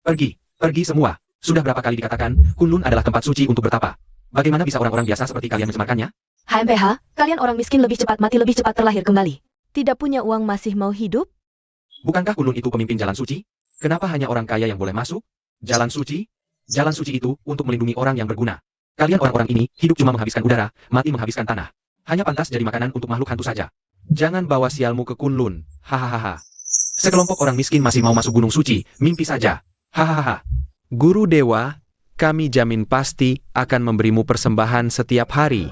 Pergi semua. Sudah berapa kali dikatakan, Kunlun adalah tempat suci untuk bertapa. Bagaimana bisa orang-orang biasa seperti kalian mencemarkannya? HMPH, kalian orang miskin lebih cepat mati lebih cepat terlahir kembali. Tidak punya uang masih mau hidup? Bukankah Kunlun itu pemimpin jalan suci? Kenapa hanya orang kaya yang boleh masuk? Jalan suci? Jalan suci itu untuk melindungi orang yang berguna. Kalian orang-orang ini hidup cuma menghabiskan udara, mati menghabiskan tanah. Hanya pantas jadi makanan untuk makhluk hantu saja. Jangan bawa sialmu ke Kunlun. Hahaha. Sekelompok orang miskin masih mau masuk gunung suci, mimpi saja. Hahaha. Guru Dewa, kami jamin pasti akan memberimu persembahan setiap hari.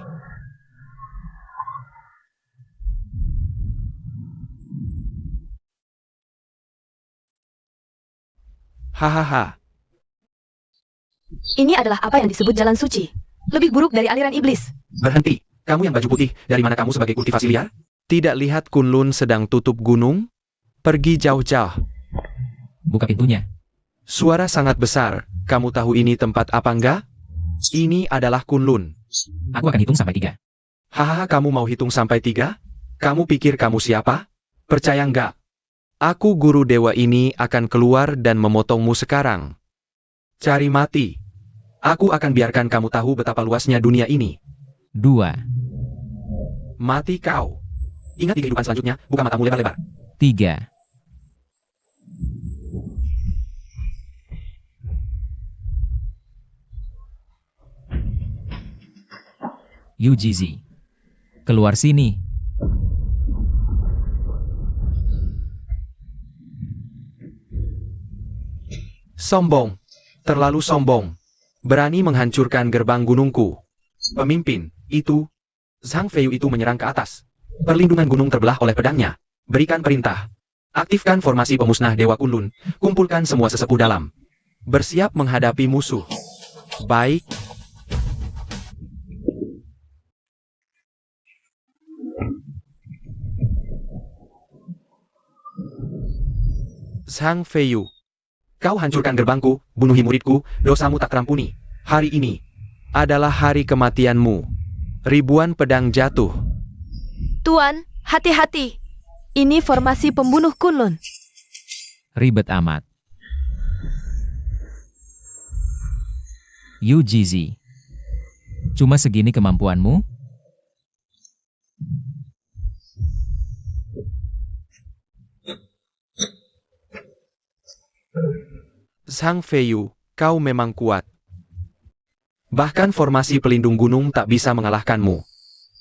Hahaha. Ini adalah apa yang disebut jalan suci. Lebih buruk dari aliran iblis. Berhenti. Kamu yang baju putih, dari mana kamu sebagai kultivasi liar? Tidak lihat Kunlun sedang tutup gunung? Pergi jauh-jauh. Buka pintunya. Suara sangat besar. Kamu tahu ini tempat apa enggak? Ini adalah Kunlun. Aku akan hitung sampai 3. Hahaha, kamu mau hitung sampai 3? Kamu pikir kamu siapa? Percaya enggak? Aku Guru Dewa ini akan keluar dan memotongmu sekarang. Cari mati. Aku akan biarkan kamu tahu betapa luasnya dunia ini. 2, Mati kau. Ingat di kehidupan selanjutnya, buka matamu lebar-lebar. 3. Yujizi. Keluar sini. Sombong. Terlalu sombong. Berani menghancurkan gerbang gunungku. Pemimpin, itu. Zhang Feiyu itu menyerang ke atas. Perlindungan gunung terbelah oleh pedangnya. Berikan perintah. Aktifkan formasi pemusnah Dewa Kunlun. Kumpulkan semua sesepuh dalam. Bersiap menghadapi musuh. Baik. Zhang Feiyu. Kau hancurkan gerbangku, bunuhi muridku, dosamu tak terampuni. Hari ini adalah hari kematianmu. Ribuan pedang jatuh. Tuan, hati-hati. Ini formasi pembunuh Kunlun. Ribet amat. Yujizi. Cuma segini kemampuanmu? Zhang Feiyu, kau memang kuat. bahkan formasi pelindung gunung tak bisa mengalahkanmu.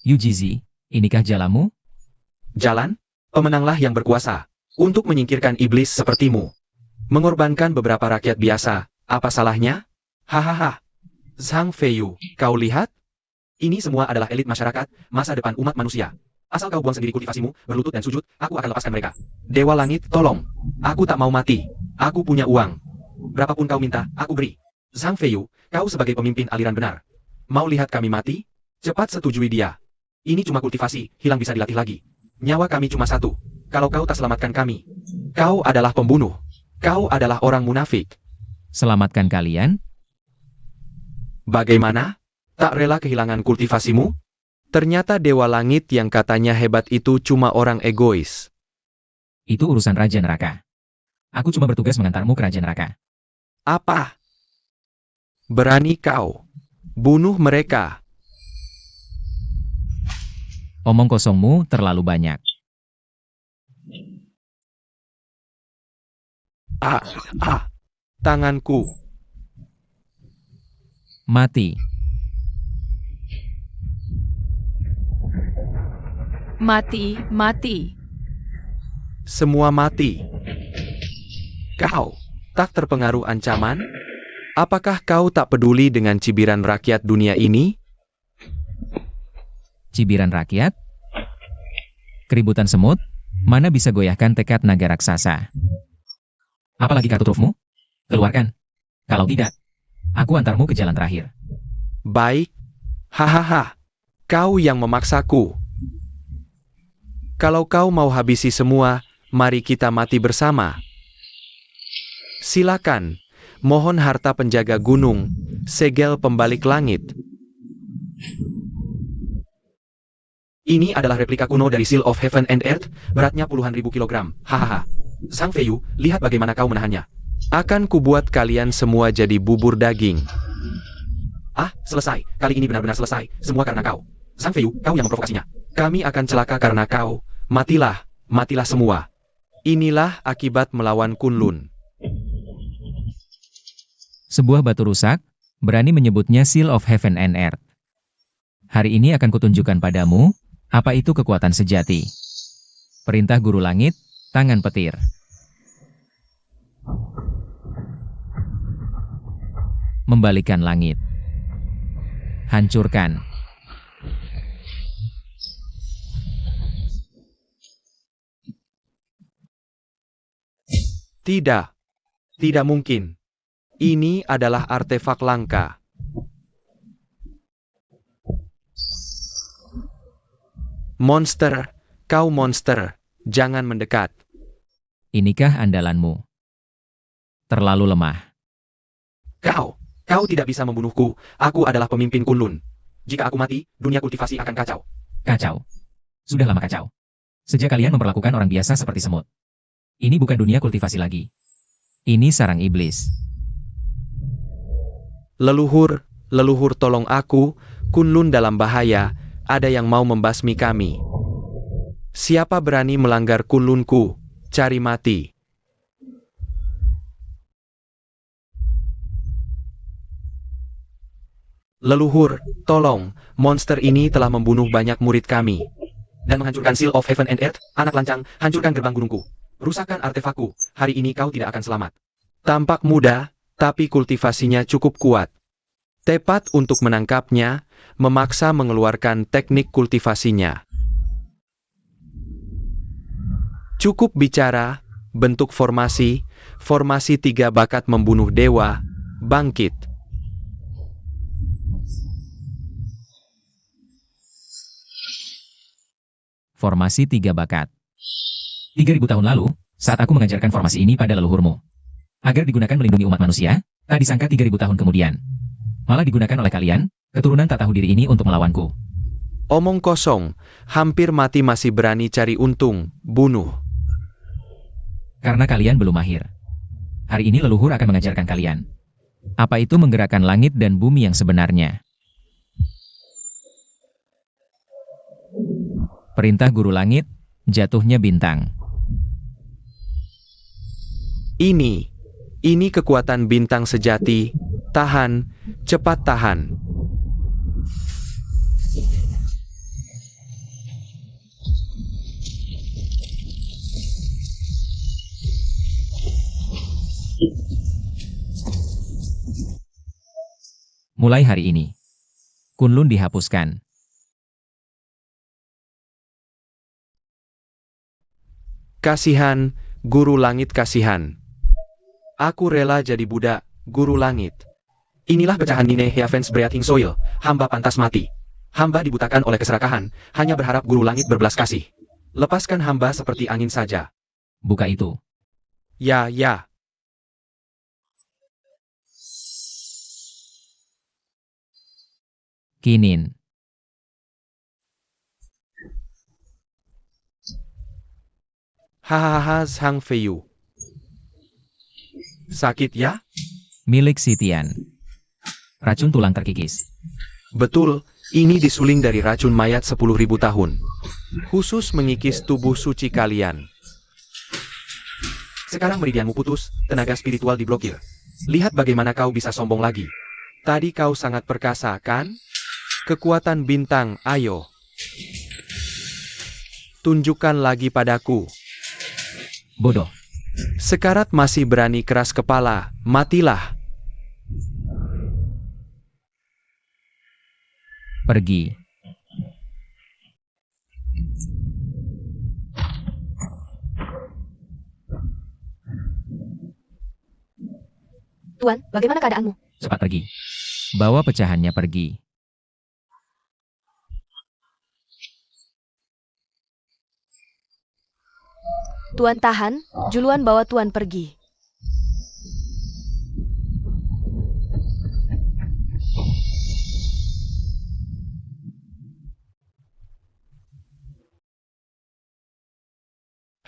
Yujizi, inikah jalanmu? Jalan? Pemenanglah yang berkuasa. Untuk menyingkirkan iblis sepertimu. Mengorbankan beberapa rakyat biasa, apa salahnya? Hahaha. Zhang Feiyu, kau lihat? Ini semua adalah elit masyarakat, masa depan umat manusia. Asal kau buang sendiri kultivasimu, berlutut dan sujud, aku akan lepaskan mereka. Dewa Langit, tolong. Aku tak mau mati. Aku punya uang. Berapapun kau minta, aku beri. Zhang Feiyu, kau sebagai pemimpin aliran benar. Mau lihat kami mati? Cepat setujui dia. Ini cuma kultivasi, hilang bisa dilatih lagi. Nyawa kami cuma satu. Kalau kau tak selamatkan kami, kau adalah pembunuh. Kau adalah orang munafik. Selamatkan kalian? Bagaimana? Tak rela kehilangan kultivasimu? Ternyata Dewa Langit yang katanya hebat itu cuma orang egois. Itu urusan Raja Neraka. Aku cuma bertugas mengantarmu ke Raja Neraka. Apa? Berani kau bunuh mereka? Omong kosongmu terlalu banyak. Tanganku. Mati. Mati, mati. Semua mati. Kau tak terpengaruh ancaman? Apakah kau tak peduli dengan cibiran rakyat dunia ini? Cibiran rakyat? Keributan semut? Mana bisa goyahkan tekad naga raksasa? Apalagi kartu trufmu? Keluarkan. Kalau tidak, aku antarmu ke jalan terakhir. Baik. Hahaha. Kau yang memaksaku. Kalau kau mau habisi semua, mari kita mati bersama. Silakan. Mohon harta penjaga gunung, segel pembalik langit. Ini adalah replika kuno dari Seal of Heaven and Earth, beratnya puluhan ribu kilogram. Hahaha. Sang Feiyu, lihat bagaimana kau menahannya. Akan kubuat kalian semua jadi bubur daging. Selesai. Kali ini benar-benar selesai. Semua karena kau. Sang Feiyu, kau yang memprovokasinya. Kami akan celaka karena kau. Matilah. Matilah semua. Inilah akibat melawan Kunlun. Sebuah batu rusak, berani menyebutnya Seal of Heaven and Earth. Hari ini akan kutunjukkan padamu, apa itu kekuatan sejati. Perintah Guru Langit, tangan petir. Membalikan langit. Hancurkan. Tidak. Tidak mungkin. Ini adalah artefak langka. Monster, kau monster, jangan mendekat. Inikah andalanmu? Terlalu lemah. Kau tidak bisa membunuhku. Aku adalah pemimpin Kunlun. Jika aku mati, dunia kultivasi akan kacau. Kacau. Sudah lama kacau. Sejak kalian memperlakukan orang biasa seperti semut. Ini bukan dunia kultivasi lagi. Ini sarang iblis. Leluhur, leluhur tolong aku, Kunlun dalam bahaya, ada yang mau membasmi kami. Siapa berani melanggar Kunlunku, cari mati. Leluhur, tolong, monster ini telah membunuh banyak murid kami. Dan menghancurkan Seal of Heaven and Earth, anak lancang, hancurkan gerbang gunungku. Rusakkan artefakku, hari ini kau tidak akan selamat. Tampak mudah, tapi kultivasinya cukup kuat. Tepat untuk menangkapnya, memaksa mengeluarkan teknik kultivasinya. Cukup bicara, bentuk formasi 3 bakat membunuh dewa, bangkit. Formasi 3 bakat. 3000 tahun lalu, saat aku mengajarkan formasi ini pada leluhurmu. Agar digunakan melindungi umat manusia, tak disangka 3000 tahun kemudian. Malah digunakan oleh kalian, keturunan tak tahu diri ini untuk melawanku. Omong kosong, hampir mati masih berani cari untung, bunuh. Karena kalian belum mahir. Hari ini leluhur akan mengajarkan kalian. Apa itu menggerakkan langit dan bumi yang sebenarnya. Perintah Guru Langit, jatuhnya bintang. Ini kekuatan bintang sejati, tahan, cepat tahan. Mulai hari ini, Kunlun dihapuskan. Kasihan, Guru Langit kasihan. Aku rela jadi budak, Guru Langit. Inilah pecahan Nine Heavens Breathing Soil, hamba pantas mati. Hamba dibutakan oleh keserakahan, hanya berharap Guru Langit berbelas kasih. Lepaskan hamba seperti angin saja. Buka itu. Ya. Kinin. Hahaha Sang Feiyu. Sakit ya? Milik si Tian. Racun tulang terkikis. Betul, ini disuling dari racun mayat 10.000 tahun. Khusus mengikis tubuh suci kalian. Sekarang meridianmu putus, tenaga spiritual diblokir. Lihat bagaimana kau bisa sombong lagi. Tadi kau sangat perkasa, kan? Kekuatan bintang, ayo. Tunjukkan lagi padaku. Bodoh. Sekarat masih berani keras kepala, matilah. Pergi. Tuan, bagaimana keadaanmu? Cepat pergi. Bawa pecahannya pergi. Tuan tahan, Juluan bawa Tuan pergi.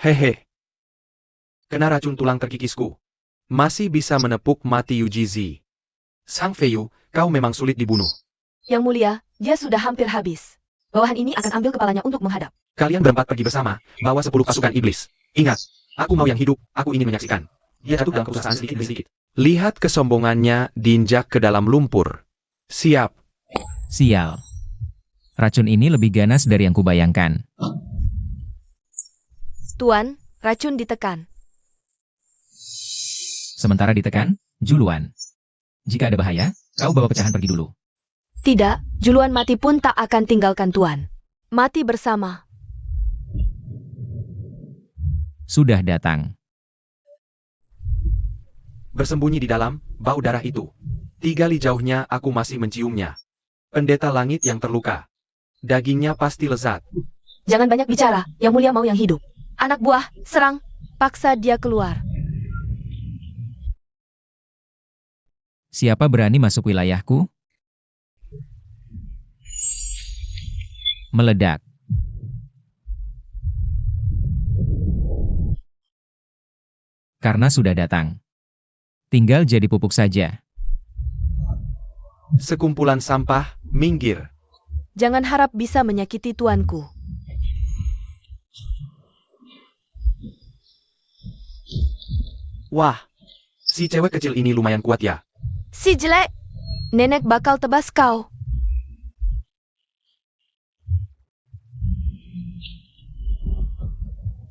Hehe, Kena racun tulang terkikisku. masih bisa menepuk mati Yujizi. Sang Feiyu, kau memang sulit dibunuh. Yang mulia, dia sudah hampir habis. Bawahan ini akan ambil kepalanya untuk menghadap. Kalian berempat pergi bersama, bawa 10 pasukan iblis. Ingat, aku mau yang hidup, aku ingin menyaksikan. Dia jatuh dalam kesusahan sedikit demi sedikit. Lihat kesombongannya diinjak ke dalam lumpur. Siap. Sial. Racun ini lebih ganas dari yang kubayangkan. Tuan, racun ditekan. Sementara ditekan, Juluan. Jika ada bahaya, kau bawa pecahan pergi dulu. Tidak, Juluan mati pun tak akan tinggalkan Tuan. Mati bersama. Sudah datang. Bersembunyi di dalam, bau darah itu. 3 li jauhnya aku masih menciumnya. Pendeta langit yang terluka. Dagingnya pasti lezat. Jangan banyak bicara, yang mulia mau yang hidup. Anak buah, serang. Paksa dia keluar. Siapa berani masuk wilayahku? Meledak. Karena sudah datang. Tinggal jadi pupuk saja. Sekumpulan sampah, minggir. Jangan harap bisa menyakiti tuanku. Wah, si cewek kecil ini lumayan kuat ya. Si jelek. Nenek bakal tebas kau.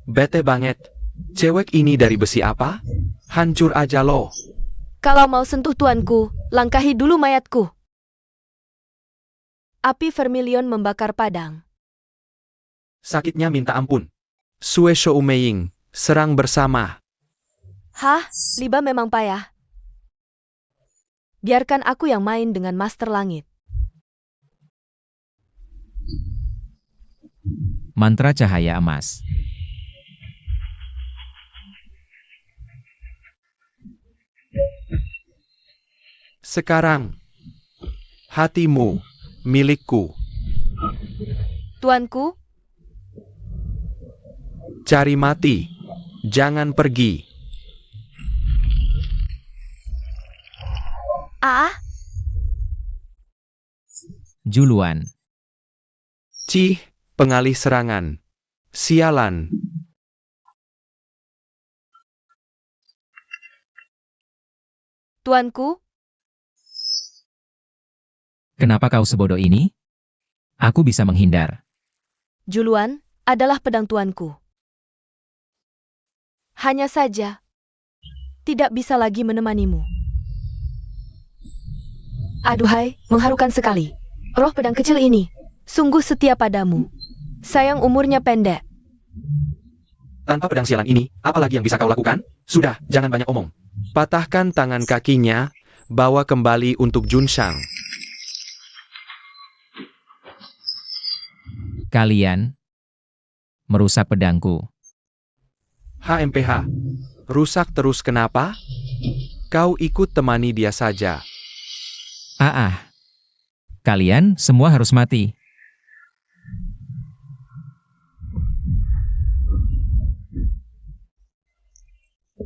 Bete banget. Cewek ini dari besi apa? Hancur aja loh. Kalau mau sentuh tuanku, langkahi dulu mayatku. Api vermilion membakar padang. Sakitnya minta ampun. Sue Shoumeying, serang bersama. Hah, Liba memang payah. Biarkan aku yang main dengan Master Langit. Mantra cahaya emas. Sekarang, hatimu, milikku. Tuanku, Cari mati. Jangan pergi. Juluan. Cih, pengalih serangan. Sialan. tuanku, Kenapa kau sebodoh ini? Aku bisa menghindar. Juluan adalah pedang tuanku. Hanya saja, tidak bisa lagi menemanimu. Aduhai, mengharukan sekali. Roh pedang kecil ini. Sungguh setia padamu. Sayang umurnya pendek. Tanpa pedang sialan ini, apa lagi yang bisa kau lakukan? Sudah, jangan banyak omong. Patahkan tangan kakinya, bawa kembali untuk Junshang. Kalian merusak pedangku. HMPH. Rusak terus kenapa? Kau ikut temani dia saja. Kalian semua harus mati.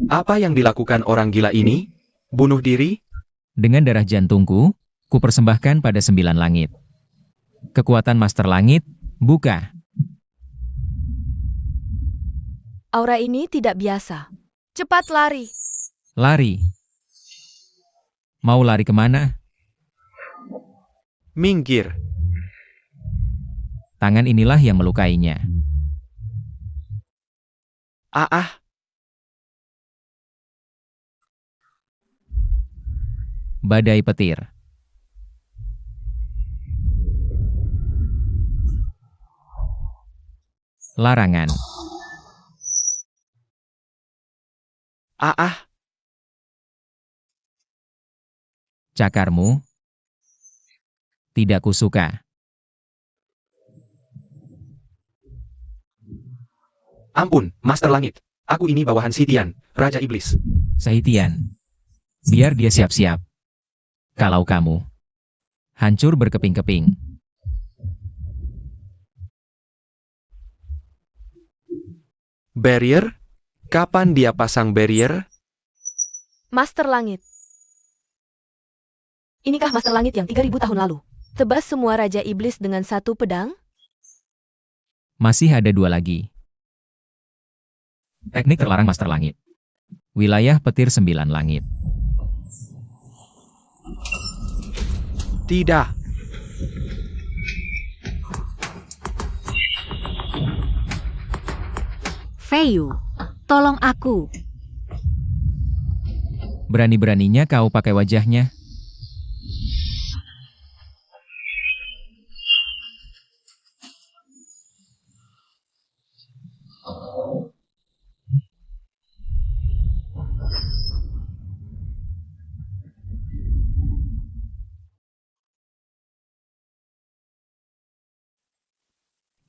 Apa yang dilakukan orang gila ini? Bunuh diri? Dengan darah jantungku, ku persembahkan pada 9 langit. Kekuatan Master Langit, buka. Aura ini tidak biasa. Cepat lari. Lari. Mau lari kemana? Minggir. Tangan inilah yang melukainya. Ah. Badai petir. Larangan. Ah. Cakarmu. Tidak kusuka. Ampun, Master Langit. Aku ini bawahan Sitian, Raja Iblis. Sahitian. Biar dia siap-siap. Kalau kamu hancur berkeping-keping. Barrier? Kapan dia pasang barrier? Master Langit. Inikah Master Langit yang 3000 tahun lalu? Tebas semua Raja Iblis dengan satu pedang? Masih ada 2 lagi. Teknik terlarang Master Langit. Wilayah petir 9 langit. Tidak. Feiyu, tolong aku. Berani-beraninya kau pakai wajahnya.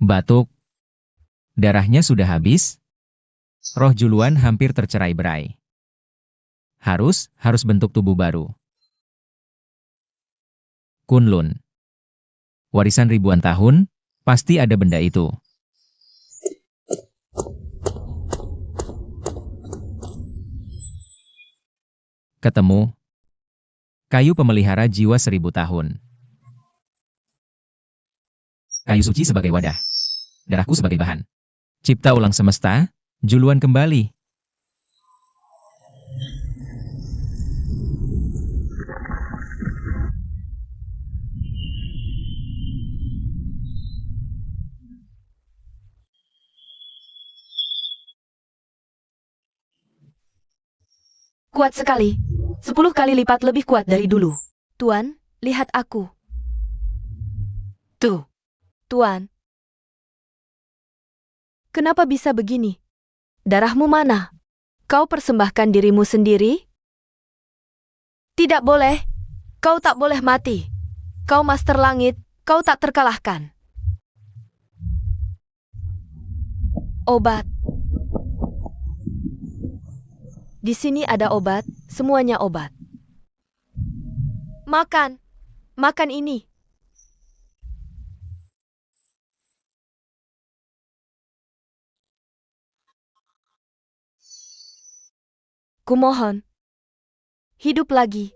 Batuk. Darahnya sudah habis. Roh Juluan hampir tercerai-berai. Harus bentuk tubuh baru. Kunlun. Warisan ribuan tahun, pasti ada benda itu. Ketemu. Kayu pemelihara jiwa 1000 tahun. Kayu suci sebagai wadah. Darahku sebagai bahan. Cipta ulang semesta, Juluan kembali. Kuat sekali. 10 kali lipat lebih kuat dari dulu. Tuan, lihat aku. Tuh. Tuan. Kenapa bisa begini? Darahmu mana? Kau persembahkan dirimu sendiri? Tidak boleh. Kau tak boleh mati. Kau Master Langit, kau tak terkalahkan. Obat. Di sini ada obat, semuanya obat. Makan. Makan ini. Kumohon. Hidup lagi.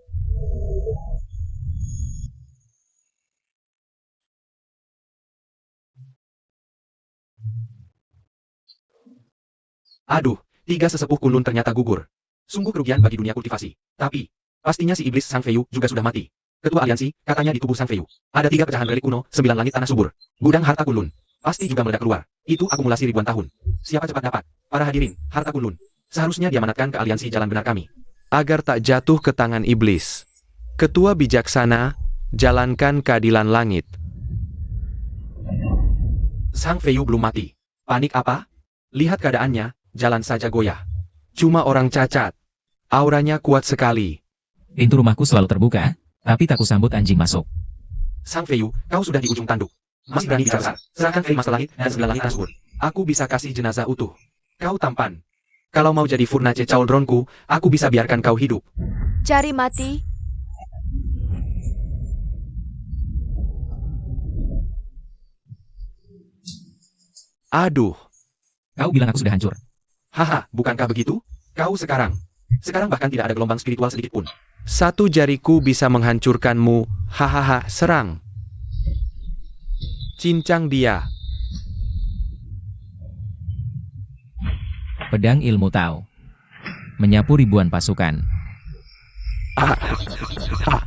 Aduh, 3 sesepuh Kunlun ternyata gugur. Sungguh kerugian bagi dunia kultivasi. Tapi, pastinya si iblis Sang Feiyu juga sudah mati. Ketua aliansi, katanya di tubuh Sang Feiyu. Ada 3 pecahan relik kuno, 9 langit tanah subur. Gudang harta Kunlun. Pasti juga meledak keluar. Itu akumulasi ribuan tahun. Siapa cepat dapat? Para hadirin, harta Kunlun. Seharusnya diamanatkan ke aliansi jalan benar kami. Agar tak jatuh ke tangan iblis. Ketua bijaksana, jalankan keadilan langit. Sang Feiyu belum mati. Panik apa? Lihat keadaannya, jalan saja goyah. Cuma orang cacat. Auranya kuat sekali. Pintu rumahku selalu terbuka, tapi tak kusambut anjing masuk. Sang Feiyu, kau sudah di ujung tanduk. Masih berani bicara besar. Serahkan Fei Master Langit dan 9 langit tanah subur. Aku bisa kasih jenazah utuh. Kau tampan. Kalau mau jadi Furnace Cauldronku, aku bisa biarkan kau hidup. Cari mati. Aduh. Kau bilang aku sudah hancur. Haha, bukankah begitu? Kau sekarang bahkan tidak ada gelombang spiritual sedikit pun. Satu jariku bisa menghancurkanmu, hahaha, serang. Cincang dia. Pedang ilmu Tao. Menyapu ribuan pasukan. Ah, ah.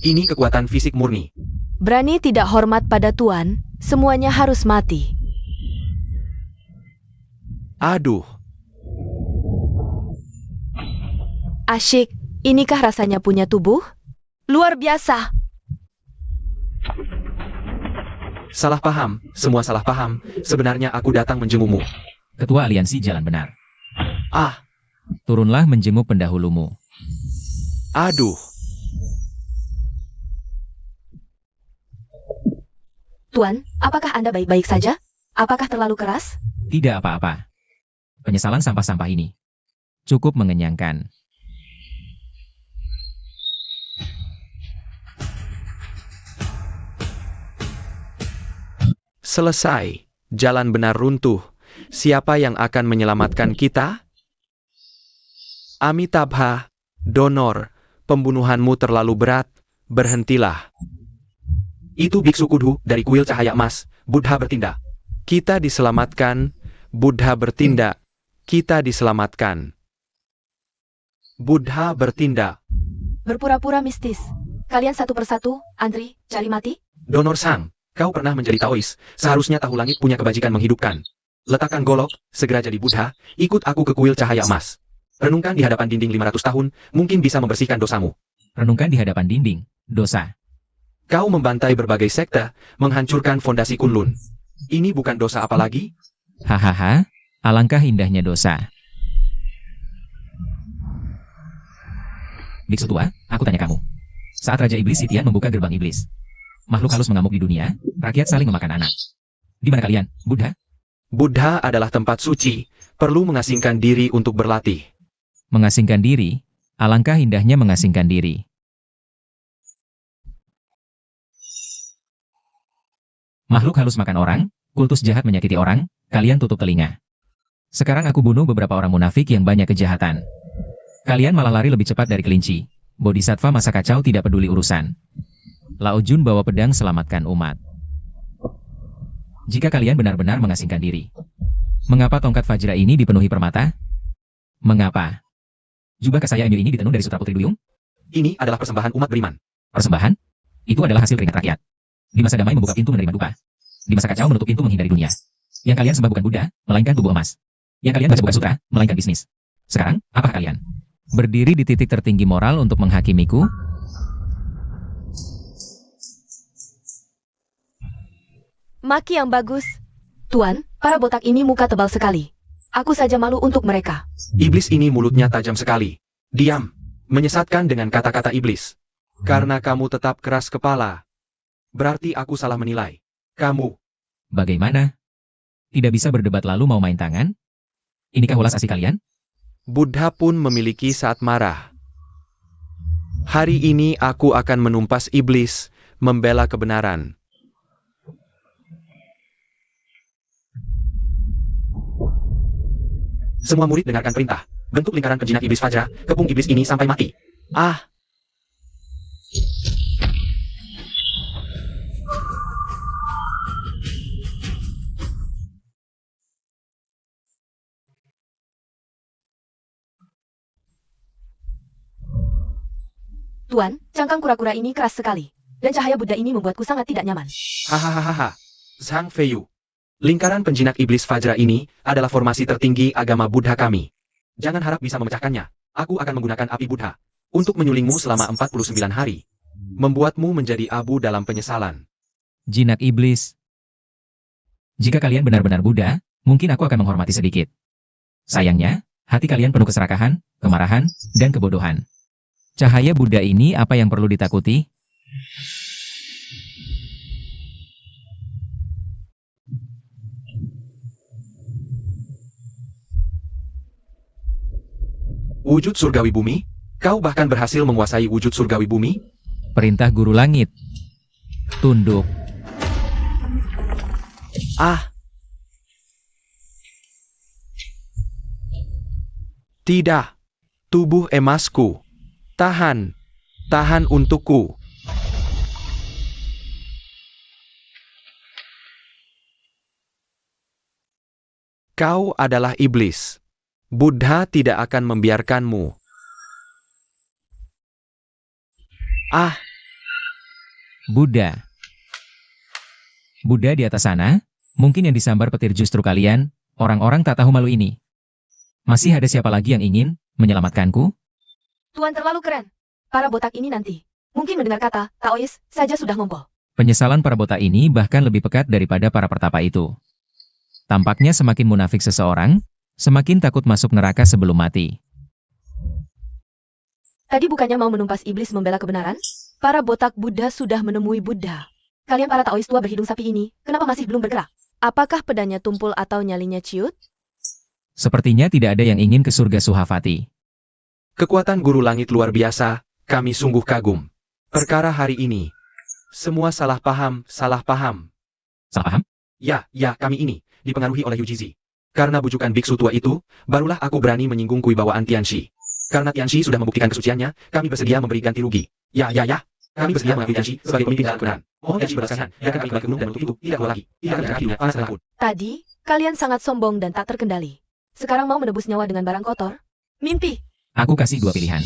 Ini kekuatan fisik murni. Berani tidak hormat pada Tuan, semuanya harus mati. Aduh, Asyik, inikah rasanya punya tubuh? Luar biasa. Salah paham, semua salah paham. Sebenarnya aku datang menjengukmu. Ketua aliansi jalan benar. Ah, Turunlah menjenguk pendahulumu. aduh. Tuan, apakah Anda baik-baik saja? Apakah terlalu keras? Tidak apa-apa. Penyesalan sampah-sampah ini cukup mengenyangkan. Selesai. Jalan benar runtuh. Siapa yang akan menyelamatkan kita? Amitabha, Donor, pembunuhanmu terlalu berat. Berhentilah. itu biksu kudhu dari kuil cahaya emas. Buddha bertindak. Kita diselamatkan. Buddha bertindak. Kita diselamatkan. Buddha bertindak. Berpura-pura mistis. Kalian satu persatu, antri, cari mati? Donor Sang, kau pernah menjadi Taois. Seharusnya tahu langit punya kebajikan menghidupkan. Letakkan golok, segera jadi Buddha. Ikut aku ke kuil cahaya emas. Renungkan di hadapan dinding 500 tahun, mungkin bisa membersihkan dosamu. Renungkan di hadapan dinding. Dosa. Kau membantai berbagai sekte, menghancurkan fondasi Kunlun. Ini bukan dosa apa lagi? Hahaha. Alangkah indahnya dosa. Biksu tua, aku tanya kamu. Saat Raja Iblis Sitian membuka gerbang iblis, makhluk halus mengamuk di dunia, rakyat saling memakan anak. Di mana kalian, Buddha? Buddha adalah tempat suci, perlu mengasingkan diri untuk berlatih. Mengasingkan diri. Alangkah indahnya mengasingkan diri. Makhluk halus makan orang, kultus jahat menyakiti orang, kalian tutup telinga. Sekarang aku bunuh beberapa orang munafik yang banyak kejahatan. Kalian malah lari lebih cepat dari kelinci. Bodhisattva masa kacau tidak peduli urusan. Lao Jun bawa pedang selamatkan umat. Jika kalian benar-benar mengasingkan diri, mengapa tongkat Vajra ini dipenuhi permata? Mengapa? Jubah kesayaan ini ditenun dari sutra putri duyung? Ini adalah persembahan umat beriman. Persembahan? Itu adalah hasil keringat rakyat. Di masa damai membuka pintu menerima duka. Di masa kacau menutup pintu menghindari dunia. Yang kalian sembah bukan Buddha, melainkan tubuh emas. Yang kalian baca bukan sutra, melainkan bisnis. Sekarang, apakah kalian? Berdiri di titik tertinggi moral untuk menghakimiku? Maki yang bagus. Tuan, para botak ini muka tebal sekali. Aku saja malu untuk mereka. Iblis ini mulutnya tajam sekali. Diam. Menyesatkan dengan kata-kata iblis. Karena kamu tetap keras kepala. Berarti aku salah menilai. Kamu. Bagaimana? Tidak bisa berdebat lalu mau main tangan? Inikah ulas asih kalian? Buddha pun memiliki saat marah. Hari ini aku akan menumpas iblis, membela kebenaran. Semua murid dengarkan perintah. Bentuk lingkaran penjinak iblis Vajra, kepung iblis ini sampai mati. Ah, Tuan, cangkang kura-kura ini keras sekali. Dan cahaya Buddha ini membuatku sangat tidak nyaman. Hahaha. Zhang Feiyu. Lingkaran penjinak iblis Vajra ini adalah formasi tertinggi agama Buddha kami. Jangan harap bisa memecahkannya. Aku akan menggunakan api Buddha untuk menyulingmu selama 49 hari. Membuatmu menjadi abu dalam penyesalan. Jinak iblis. Jika kalian benar-benar Buddha, mungkin aku akan menghormati sedikit. Sayangnya, hati kalian penuh keserakahan, kemarahan, dan kebodohan. Cahaya Buddha ini apa yang perlu ditakuti? Wujud surgawi bumi? Kau bahkan berhasil menguasai wujud surgawi bumi? Perintah Guru Langit. Tunduk. ah, Tidak. Tubuh emasku. Tahan. Tahan untukku. Kau adalah iblis. Buddha tidak akan membiarkanmu. Ah, Buddha. Buddha di atas sana, mungkin yang disambar petir justru kalian, orang-orang tak tahu malu ini. Masih ada siapa lagi yang ingin menyelamatkanku? Tuan terlalu keren. Para botak ini nanti mungkin mendengar kata Taois saja sudah ngompol. Penyesalan para botak ini bahkan lebih pekat daripada para pertapa itu. Tampaknya semakin munafik seseorang, semakin takut masuk neraka sebelum mati. Tadi bukannya mau menumpas iblis membela kebenaran? Para botak Buddha sudah menemui Buddha. Kalian para Taois tua berhidung sapi ini, kenapa masih belum bergerak? Apakah pedanya tumpul atau nyalinya ciut? Sepertinya tidak ada yang ingin ke surga Suhafati. kekuatan guru langit luar biasa, kami sungguh kagum. Perkara hari ini. Semua salah paham, salah paham. Salah paham? Ya, kami ini, dipengaruhi oleh Yujizi. Karena bujukan biksu tua itu, barulah aku berani menyinggung kewibawaan Tianxi. Karena Tianxi sudah membuktikan kesuciannya, kami bersedia memberi ganti rugi. Ya. Kami bersedia mengakui Tianxi sebagai pemimpin dalam kebenaran. Mohon Tianxi berkasihan, biarkan kami kembali ke gunung dan untuk itu, tidak keluar lagi. Tidak akan terjadi panas sekalipun. Tadi, kalian sangat sombong dan tak terkendali. Sekarang mau menebus nyawa dengan barang kotor? Mimpi. Aku kasih dua pilihan.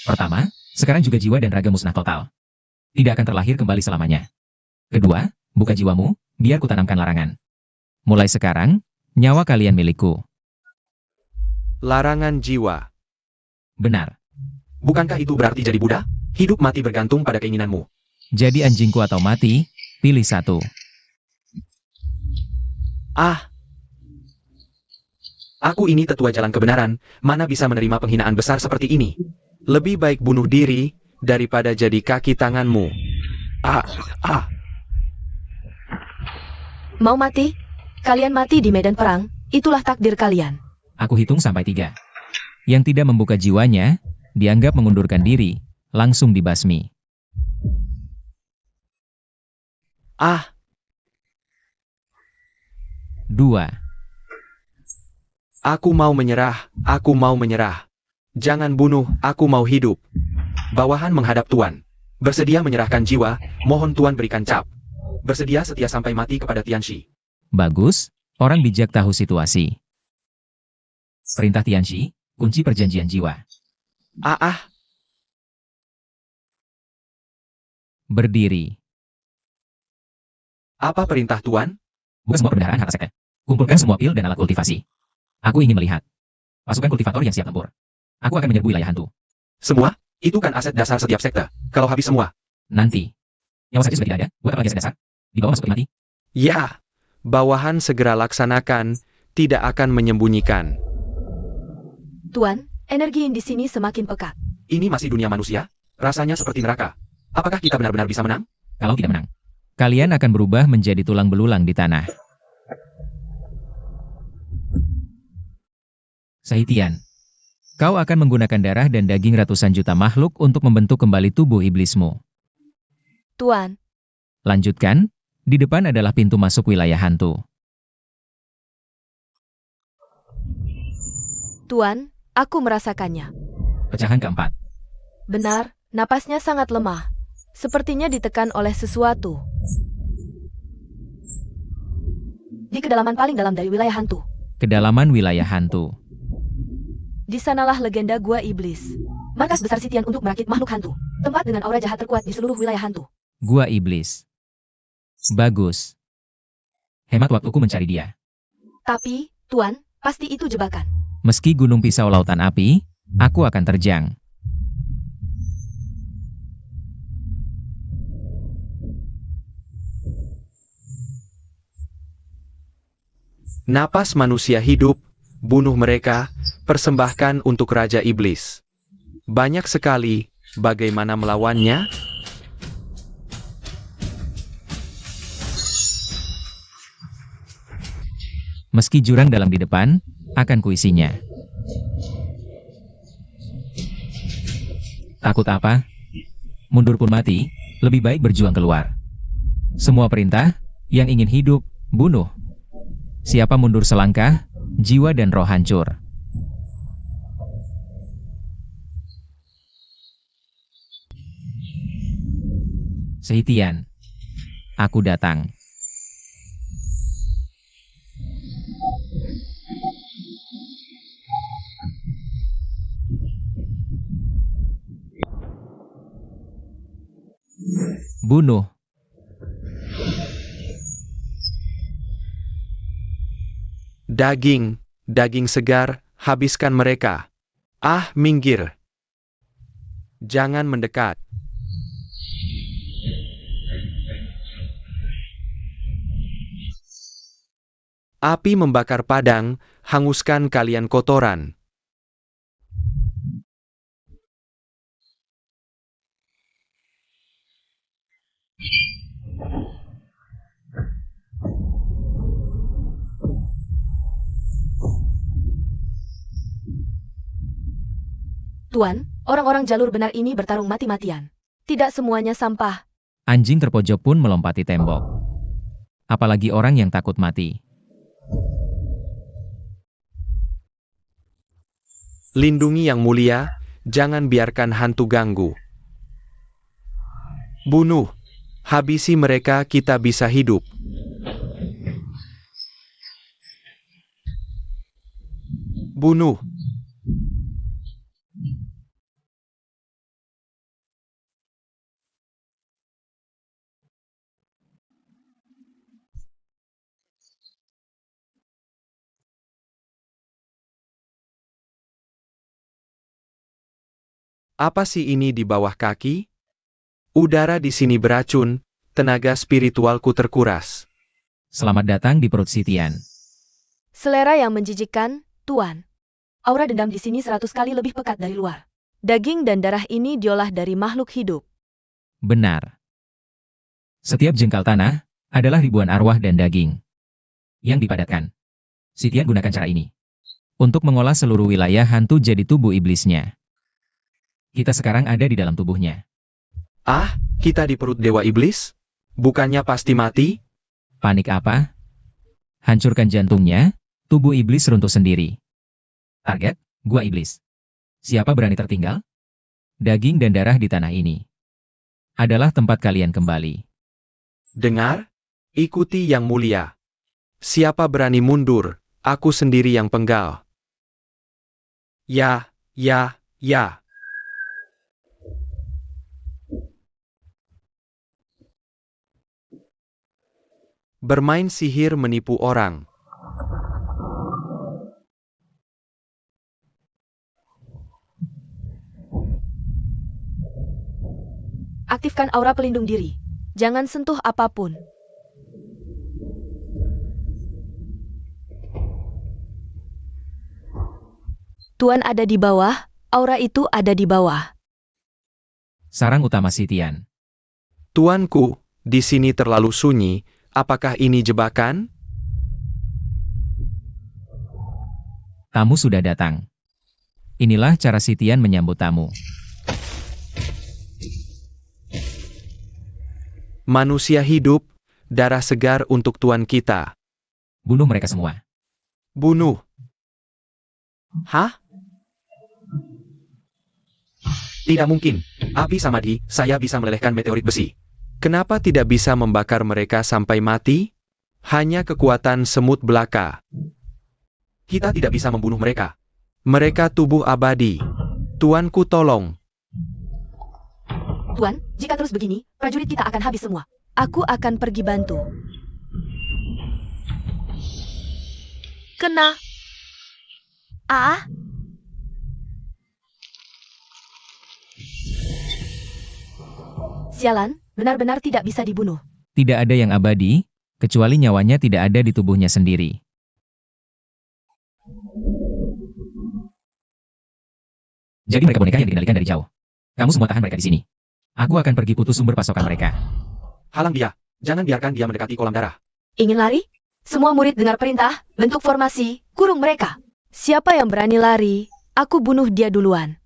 Pertama, sekarang juga jiwa dan raga musnah total. Tidak akan terlahir kembali selamanya. Kedua, buka jiwamu, biar kutanamkan larangan. Mulai sekarang, nyawa kalian milikku. Larangan jiwa. Benar. Bukankah itu berarti jadi Buddha? Hidup mati bergantung pada keinginanmu. Jadi anjingku atau mati, pilih satu. Ah, Aku ini tetua jalan kebenaran, mana bisa menerima penghinaan besar seperti ini? lebih baik bunuh diri daripada jadi kaki tanganmu. Mau mati? Kalian mati di medan perang, itulah takdir kalian. Aku hitung sampai 3. Yang tidak membuka jiwanya, dianggap mengundurkan diri, langsung dibasmi. Ah, 2. aku mau menyerah, aku mau menyerah. Jangan bunuh, aku mau hidup. Bawahan menghadap Tuan. Bersedia menyerahkan jiwa, mohon Tuan berikan cap. Bersedia setia sampai mati kepada Tianxi. Bagus, orang bijak tahu situasi. Perintah Tianxi, kunci perjanjian jiwa. Berdiri. Apa perintah Tuan? Buka semua perbendaharaan harta sekte. Kumpulkan semua pil dan alat kultivasi. Aku ingin melihat pasukan kultivator yang siap tempur. Aku akan menyerbu wilayah hantu. Semua? Itu kan aset dasar setiap sekte. Kalau habis semua, Nanti. Nyawa saja sudah tidak ada, buat apa lagi aset dasar? Dibawa masuk peti mati. ya. Bawahan segera laksanakan, tidak akan menyembunyikan. Tuan, energi di sini semakin pekat. ini masih dunia manusia? Rasanya seperti neraka. Apakah kita benar-benar bisa menang? Kalau tidak menang, kalian akan berubah menjadi tulang belulang di tanah. Saitian, kau akan menggunakan darah dan daging ratusan juta makhluk untuk membentuk kembali tubuh iblismu. Tuan, Lanjutkan, di depan adalah pintu masuk wilayah hantu. Tuan, aku merasakannya. Pecahan keempat. Benar, napasnya sangat lemah. Sepertinya ditekan oleh sesuatu. Di kedalaman paling dalam dari wilayah hantu. Kedalaman wilayah hantu. Di sanalah legenda Gua Iblis. Markas besar Sitian untuk merakit makhluk hantu. Tempat dengan aura jahat terkuat di seluruh wilayah hantu. Gua iblis. Bagus. Hemat waktuku mencari dia. Tapi, Tuan, pasti itu jebakan. Meski gunung pisau lautan api, aku akan terjang. Napas manusia hidup, bunuh mereka, persembahkan untuk Raja Iblis. Banyak sekali, bagaimana melawannya? Meski jurang dalam di depan, akan kuisinya. Takut apa? Mundur pun mati, lebih baik berjuang keluar. Semua perintah, yang ingin hidup, bunuh. Siapa mundur selangkah, jiwa dan roh hancur. Seitian. Aku datang. Bunuh. Daging, daging segar, habiskan mereka. Ah, minggir. Jangan mendekat. Api membakar padang, hanguskan kalian kotoran. Tuan, orang-orang jalur benar ini bertarung mati-matian. Tidak semuanya sampah. Anjing terpojok pun melompati tembok. Apalagi orang yang takut mati. Lindungi yang mulia, jangan biarkan hantu ganggu. Bunuh, habisi mereka, kita bisa hidup. Bunuh. Apa sih ini di bawah kaki? Udara di sini beracun, tenaga spiritualku terkuras. Selamat datang di perut Sitian. Selera yang menjijikkan, Tuan. Aura dendam di sini 100 kali lebih pekat dari luar. Daging dan darah ini diolah dari makhluk hidup. Benar. Setiap jengkal tanah adalah ribuan arwah dan daging yang dipadatkan. Sitian gunakan cara ini untuk mengolah seluruh wilayah hantu jadi tubuh iblisnya. Kita sekarang ada di dalam tubuhnya. Ah, kita di perut dewa iblis? Bukannya pasti mati? Panik apa? Hancurkan jantungnya, tubuh iblis runtuh sendiri. Target, gua iblis. Siapa berani tertinggal? Daging dan darah di tanah ini adalah tempat kalian kembali. Dengar, ikuti yang mulia. Siapa berani mundur, aku sendiri yang penggal. Ya, ya, ya. Bermain sihir menipu orang. Aktifkan aura pelindung diri. Jangan sentuh apapun. Tuan ada di bawah, aura itu ada di bawah. Sarang utama Sitian. Tuanku, di sini terlalu sunyi, apakah ini jebakan? Tamu sudah datang. Inilah cara Sitian menyambut tamu. Manusia hidup, darah segar untuk tuan kita. Bunuh mereka semua. Bunuh. Hah? Tidak mungkin. Api samadhi, saya bisa melelehkan meteorit besi. Kenapa tidak bisa membakar mereka sampai mati? Hanya kekuatan semut belaka. Kita tidak bisa membunuh mereka. Mereka tubuh abadi. Tuanku tolong. Tuan, jika terus begini, prajurit kita akan habis semua. Aku akan pergi bantu. Kena. Ah, Sialan, benar-benar tidak bisa dibunuh. Tidak ada yang abadi, kecuali nyawanya tidak ada di tubuhnya sendiri. Jadi mereka boneka yang dikendalikan dari jauh. Kamu semua tahan mereka di sini. Aku akan pergi putus sumber pasokan mereka. Halang dia. Jangan biarkan dia mendekati kolam darah. Ingin lari? Semua murid dengar perintah, bentuk formasi, kurung mereka. siapa yang berani lari, aku bunuh dia duluan.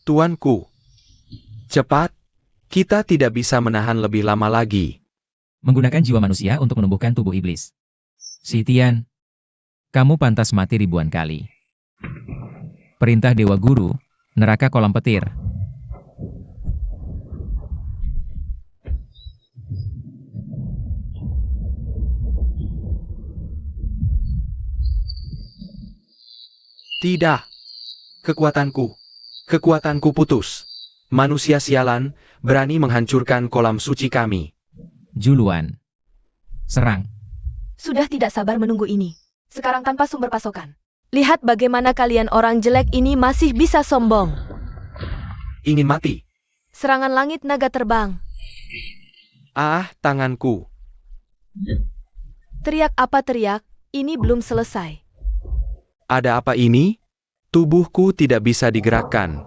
Tuanku, cepat, kita tidak bisa menahan lebih lama lagi. Menggunakan jiwa manusia untuk menumbuhkan tubuh iblis. Si Tian, Kamu pantas mati ribuan kali. Perintah Dewa Guru, neraka kolam petir. Tidak. Kekuatanku putus. Manusia sialan, berani menghancurkan kolam suci kami. Juluan. Serang. Sudah tidak sabar menunggu ini. Sekarang tanpa sumber pasokan. Lihat bagaimana kalian orang jelek ini masih bisa sombong. Ingin mati. Serangan langit naga terbang. Ah, tanganku. Teriak apa teriak, ini belum selesai. Ada apa ini? Tubuhku tidak bisa digerakkan.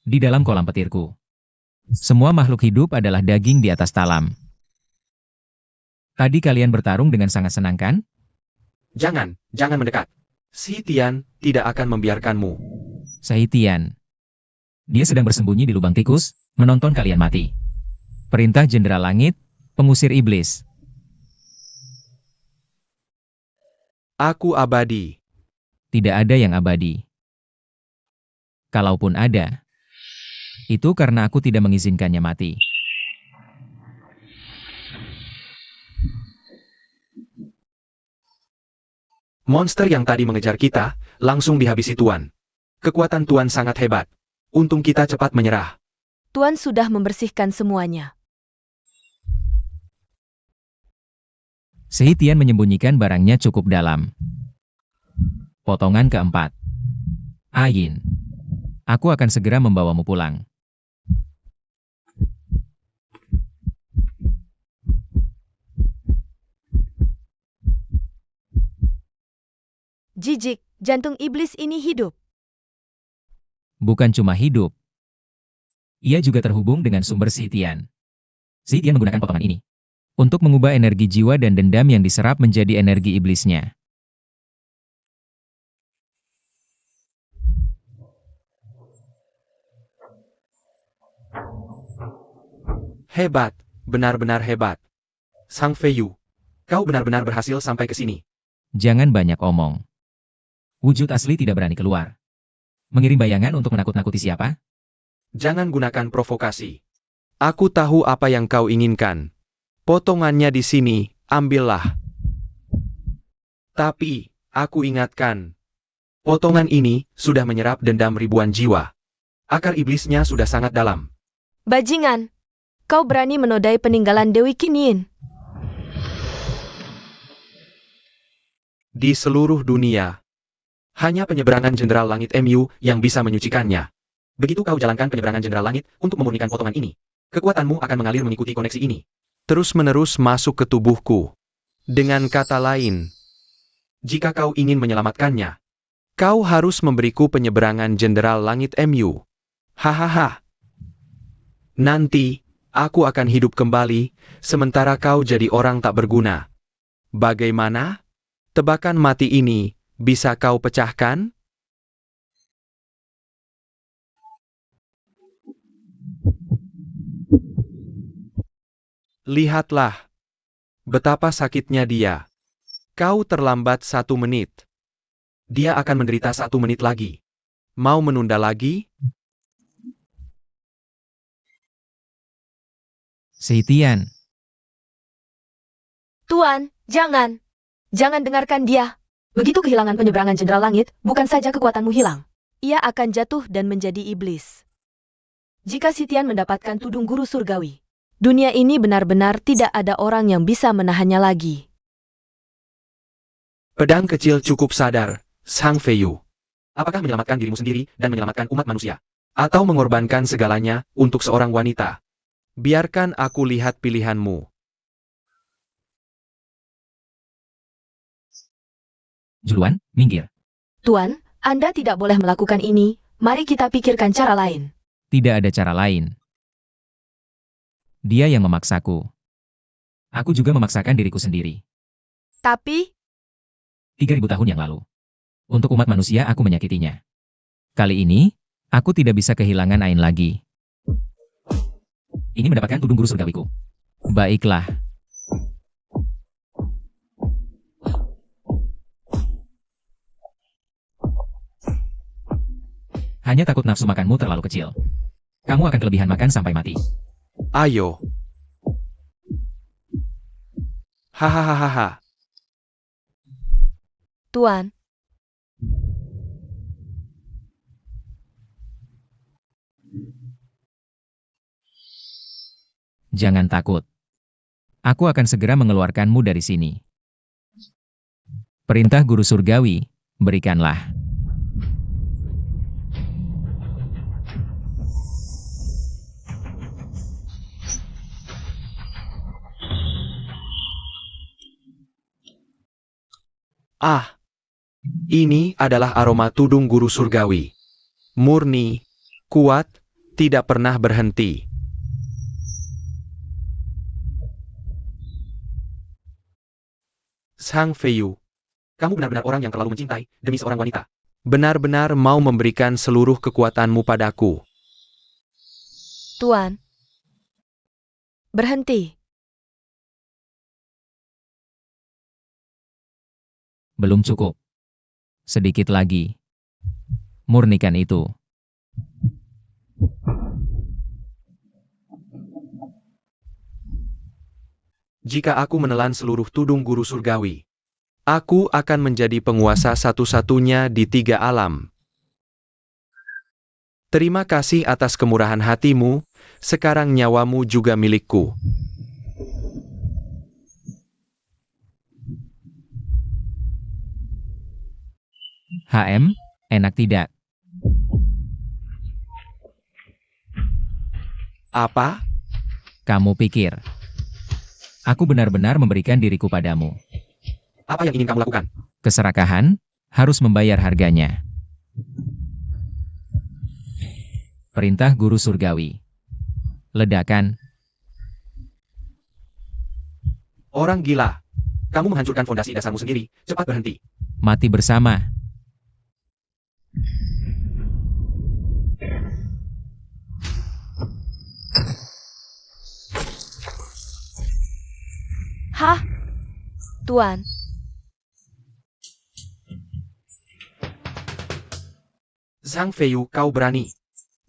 Di dalam kolam petirku. Semua makhluk hidup adalah daging di atas talam. Tadi kalian bertarung dengan sangat senang kan? Jangan mendekat. Si Tian tidak akan membiarkanmu. Saitian. Dia sedang bersembunyi di lubang tikus, menonton kalian mati. Perintah Jenderal Langit, pengusir iblis. Aku abadi. Tidak ada yang abadi. Kalaupun ada, itu karena aku tidak mengizinkannya mati. Monster yang tadi mengejar kita, langsung dihabisi Tuan. Kekuatan Tuan sangat hebat. Untung kita cepat menyerah. Tuan sudah membersihkan semuanya. Saitian menyembunyikan barangnya cukup dalam. Potongan keempat. Ayin. Aku akan segera membawamu pulang. Jijik, jantung iblis ini hidup. Bukan cuma hidup. Ia juga terhubung dengan sumber Saitian. Saitian menggunakan potongan ini untuk mengubah energi jiwa dan dendam yang diserap menjadi energi iblisnya. Hebat, benar-benar hebat. Sang Feiyu, kau benar-benar berhasil sampai ke sini. Jangan banyak omong. Wujud asli tidak berani keluar. Mengirim bayangan untuk menakut-nakuti siapa? Jangan gunakan provokasi. Aku tahu apa yang kau inginkan. Potongannya di sini, ambillah. Tapi, aku ingatkan. Potongan ini sudah menyerap dendam ribuan jiwa. Akar iblisnya sudah sangat dalam. Bajingan, kau berani menodai peninggalan Dewi Kinin. Di seluruh dunia, hanya penyeberangan Jenderal Langit MU yang bisa menyucikannya. Begitu kau jalankan penyeberangan Jenderal Langit untuk memurnikan potongan ini, kekuatanmu akan mengalir mengikuti koneksi ini. Terus-menerus masuk ke tubuhku. Dengan kata lain, Jika kau ingin menyelamatkannya, kau harus memberiku penyeberangan Jenderal Langit MU. Hahaha. Nanti, aku akan hidup kembali, sementara kau jadi orang tak berguna. Bagaimana? Tebakan mati ini, bisa kau pecahkan? Lihatlah. Betapa sakitnya dia. Kau terlambat 1 menit. dia akan menderita 1 menit lagi. Mau menunda lagi? Saitian. Tuan, jangan. Jangan dengarkan dia. Begitu kehilangan penyeberangan Jenderal Langit, bukan saja kekuatanmu hilang. Ia akan jatuh dan menjadi iblis. Jika Sitian mendapatkan tudung guru surgawi, Dunia ini benar-benar tidak ada orang yang bisa menahannya lagi. Pedang kecil cukup sadar, Sang Feiyu. Apakah menyelamatkan dirimu sendiri dan menyelamatkan umat manusia? Atau mengorbankan segalanya untuk seorang wanita? Biarkan aku lihat pilihanmu. Juluan, minggir. Tuan, Anda tidak boleh melakukan ini. Mari kita pikirkan cara lain. Tidak ada cara lain. Dia yang memaksaku. Aku juga memaksakan diriku sendiri. Tapi, 3000 tahun yang lalu. Untuk umat manusia aku menyakitinya. Kali ini, aku tidak bisa kehilangan Ain lagi. Ingin mendapatkan tudung guru surgawiku. Baiklah. Hanya takut nafsu makanmu terlalu kecil. Kamu akan kelebihan makan sampai mati. Ayo. Hahaha. Tuan. Jangan takut. Aku akan segera mengeluarkanmu dari sini. Perintah guru surgawi, berikanlah. Ah, ini adalah aroma tudung guru surgawi. Murni, kuat, tidak pernah berhenti. Sang Feiyu, Kamu benar-benar orang yang terlalu mencintai demi seorang wanita. benar-benar mau memberikan seluruh kekuatanmu padaku. Tuan. Berhenti. Belum cukup. Sedikit lagi. Murnikan itu. Jika aku menelan seluruh tudung guru surgawi, aku akan menjadi penguasa satu-satunya di 3 alam. Terima kasih atas kemurahan hatimu, sekarang nyawamu juga milikku. HM, enak tidak? Apa? Kamu pikir aku benar-benar memberikan diriku padamu? Apa yang ingin kamu lakukan? Keserakahan harus membayar harganya. Perintah guru surgawi. Ledakan. Orang gila. Kamu menghancurkan fondasi dasarmu sendiri. Cepat berhenti. Mati bersama. Hah? Tuan. Zhang Feiyu, kau berani.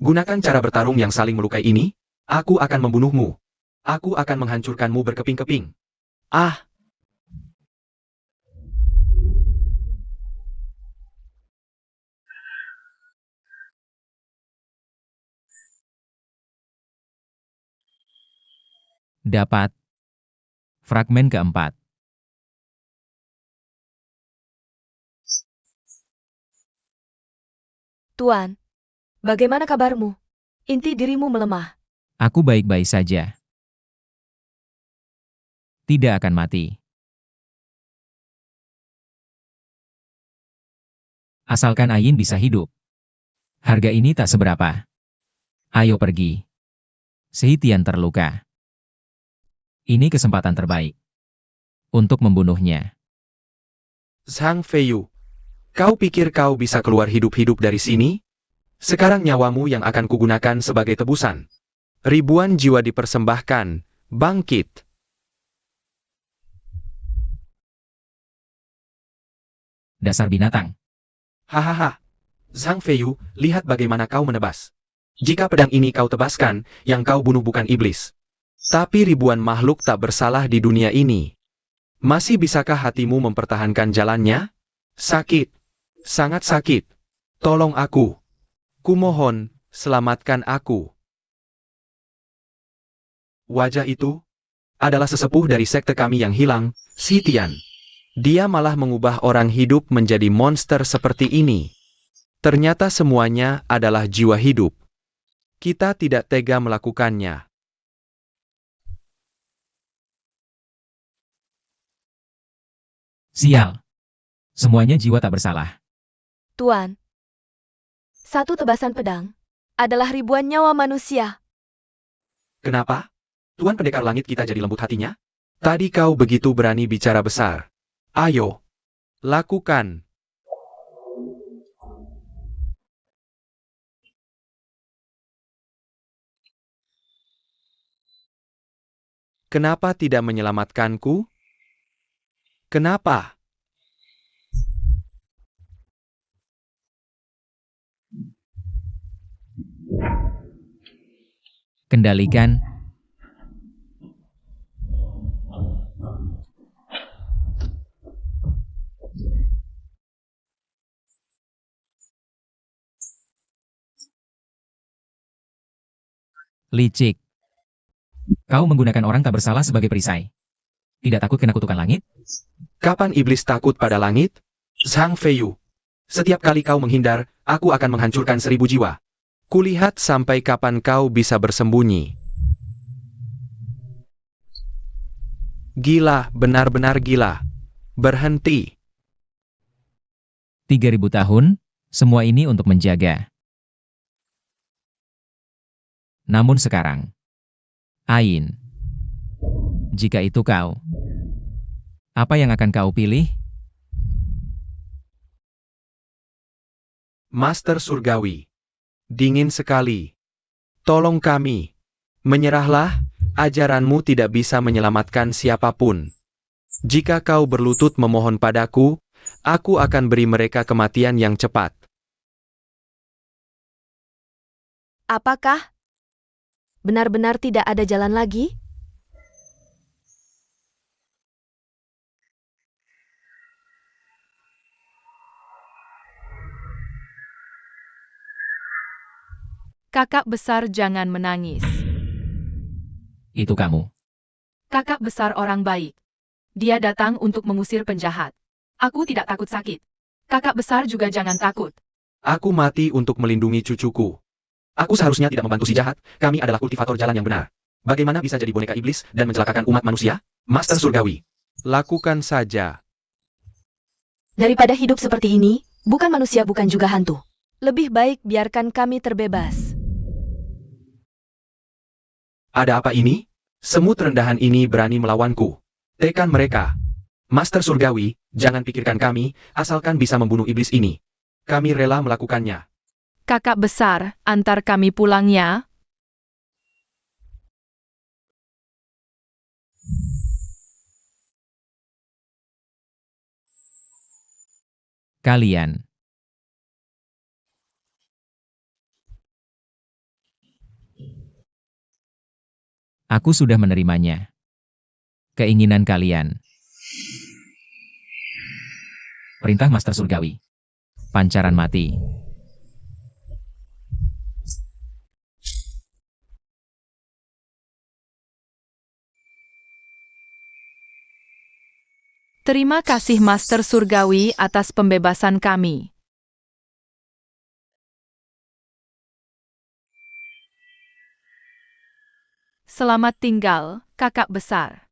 Gunakan cara bertarung yang saling melukai ini. Aku akan membunuhmu. Aku akan menghancurkanmu berkeping-keping. Ah, Dapat. Fragmen keempat. Tuan. Bagaimana kabarmu? Inti dirimu melemah. Aku baik-baik saja. Tidak akan mati. Asalkan Ayin bisa hidup. Harga ini tak seberapa. Ayo pergi. Sehitian terluka. Ini kesempatan terbaik untuk membunuhnya. Zhang Feiyu, kau pikir kau bisa keluar hidup-hidup dari sini? Sekarang nyawamu yang akan kugunakan sebagai tebusan. Ribuan jiwa dipersembahkan, bangkit. Dasar binatang. Hahaha. Zhang Feiyu, lihat bagaimana kau menebas. Jika pedang ini kau tebaskan, yang kau bunuh bukan iblis. Tapi ribuan makhluk tak bersalah di dunia ini. Masih bisakah hatimu mempertahankan jalannya? Sakit. Sangat sakit. Tolong aku. Kumohon, selamatkan aku. Wajah itu adalah sesepuh dari sekte kami yang hilang, Si Tian. Dia malah mengubah orang hidup menjadi monster seperti ini. Ternyata semuanya adalah jiwa hidup. Kita tidak tega melakukannya. Sial. Semuanya jiwa tak bersalah. Tuan. Satu tebasan pedang adalah ribuan nyawa manusia. Kenapa? Tuan Pendekar Langit kita jadi lembut hatinya? Tadi kau begitu berani bicara besar. Ayo, lakukan. Kenapa tidak menyelamatkanku? Kenapa? Kendalikan. Licik. Kau menggunakan orang tak bersalah sebagai perisai. Tidak takut kena kutukan langit? Kapan iblis takut pada langit? Zhang Feiyu. Setiap kali kau menghindar, aku akan menghancurkan 1000 jiwa. Kulihat sampai kapan kau bisa bersembunyi. Gila, benar-benar gila. Berhenti. 3000 tahun, semua ini untuk menjaga. Namun sekarang, Ain, jika itu kau, apa yang akan kau pilih? Master Surgawi. Dingin sekali. Tolong kami. Menyerahlah, ajaranmu tidak bisa menyelamatkan siapapun. Jika kau berlutut memohon padaku, aku akan beri mereka kematian yang cepat. Apakah benar-benar tidak ada jalan lagi? Kakak besar jangan menangis. Itu kamu. Kakak besar orang baik. Dia datang untuk mengusir penjahat. Aku tidak takut sakit. Kakak besar juga jangan takut. Aku mati untuk melindungi cucuku. Aku seharusnya tidak membantu si jahat, kami adalah kultivator jalan yang benar. Bagaimana bisa jadi boneka iblis dan mencelakakan umat manusia? Master Surgawi. Lakukan saja. Daripada hidup seperti ini, bukan manusia bukan juga hantu. Lebih baik biarkan kami terbebas. Ada apa ini? Semut rendahan ini berani melawanku. Tekan mereka. Master Surgawi, jangan pikirkan kami, asalkan bisa membunuh iblis ini. Kami rela melakukannya. Kakak besar, antar kami pulang ya. Kalian. Aku sudah menerimanya. Keinginan kalian. Perintah Master Surgawi. Pancaran mati. Terima kasih Master Surgawi atas pembebasan kami. Selamat tinggal, kakak besar.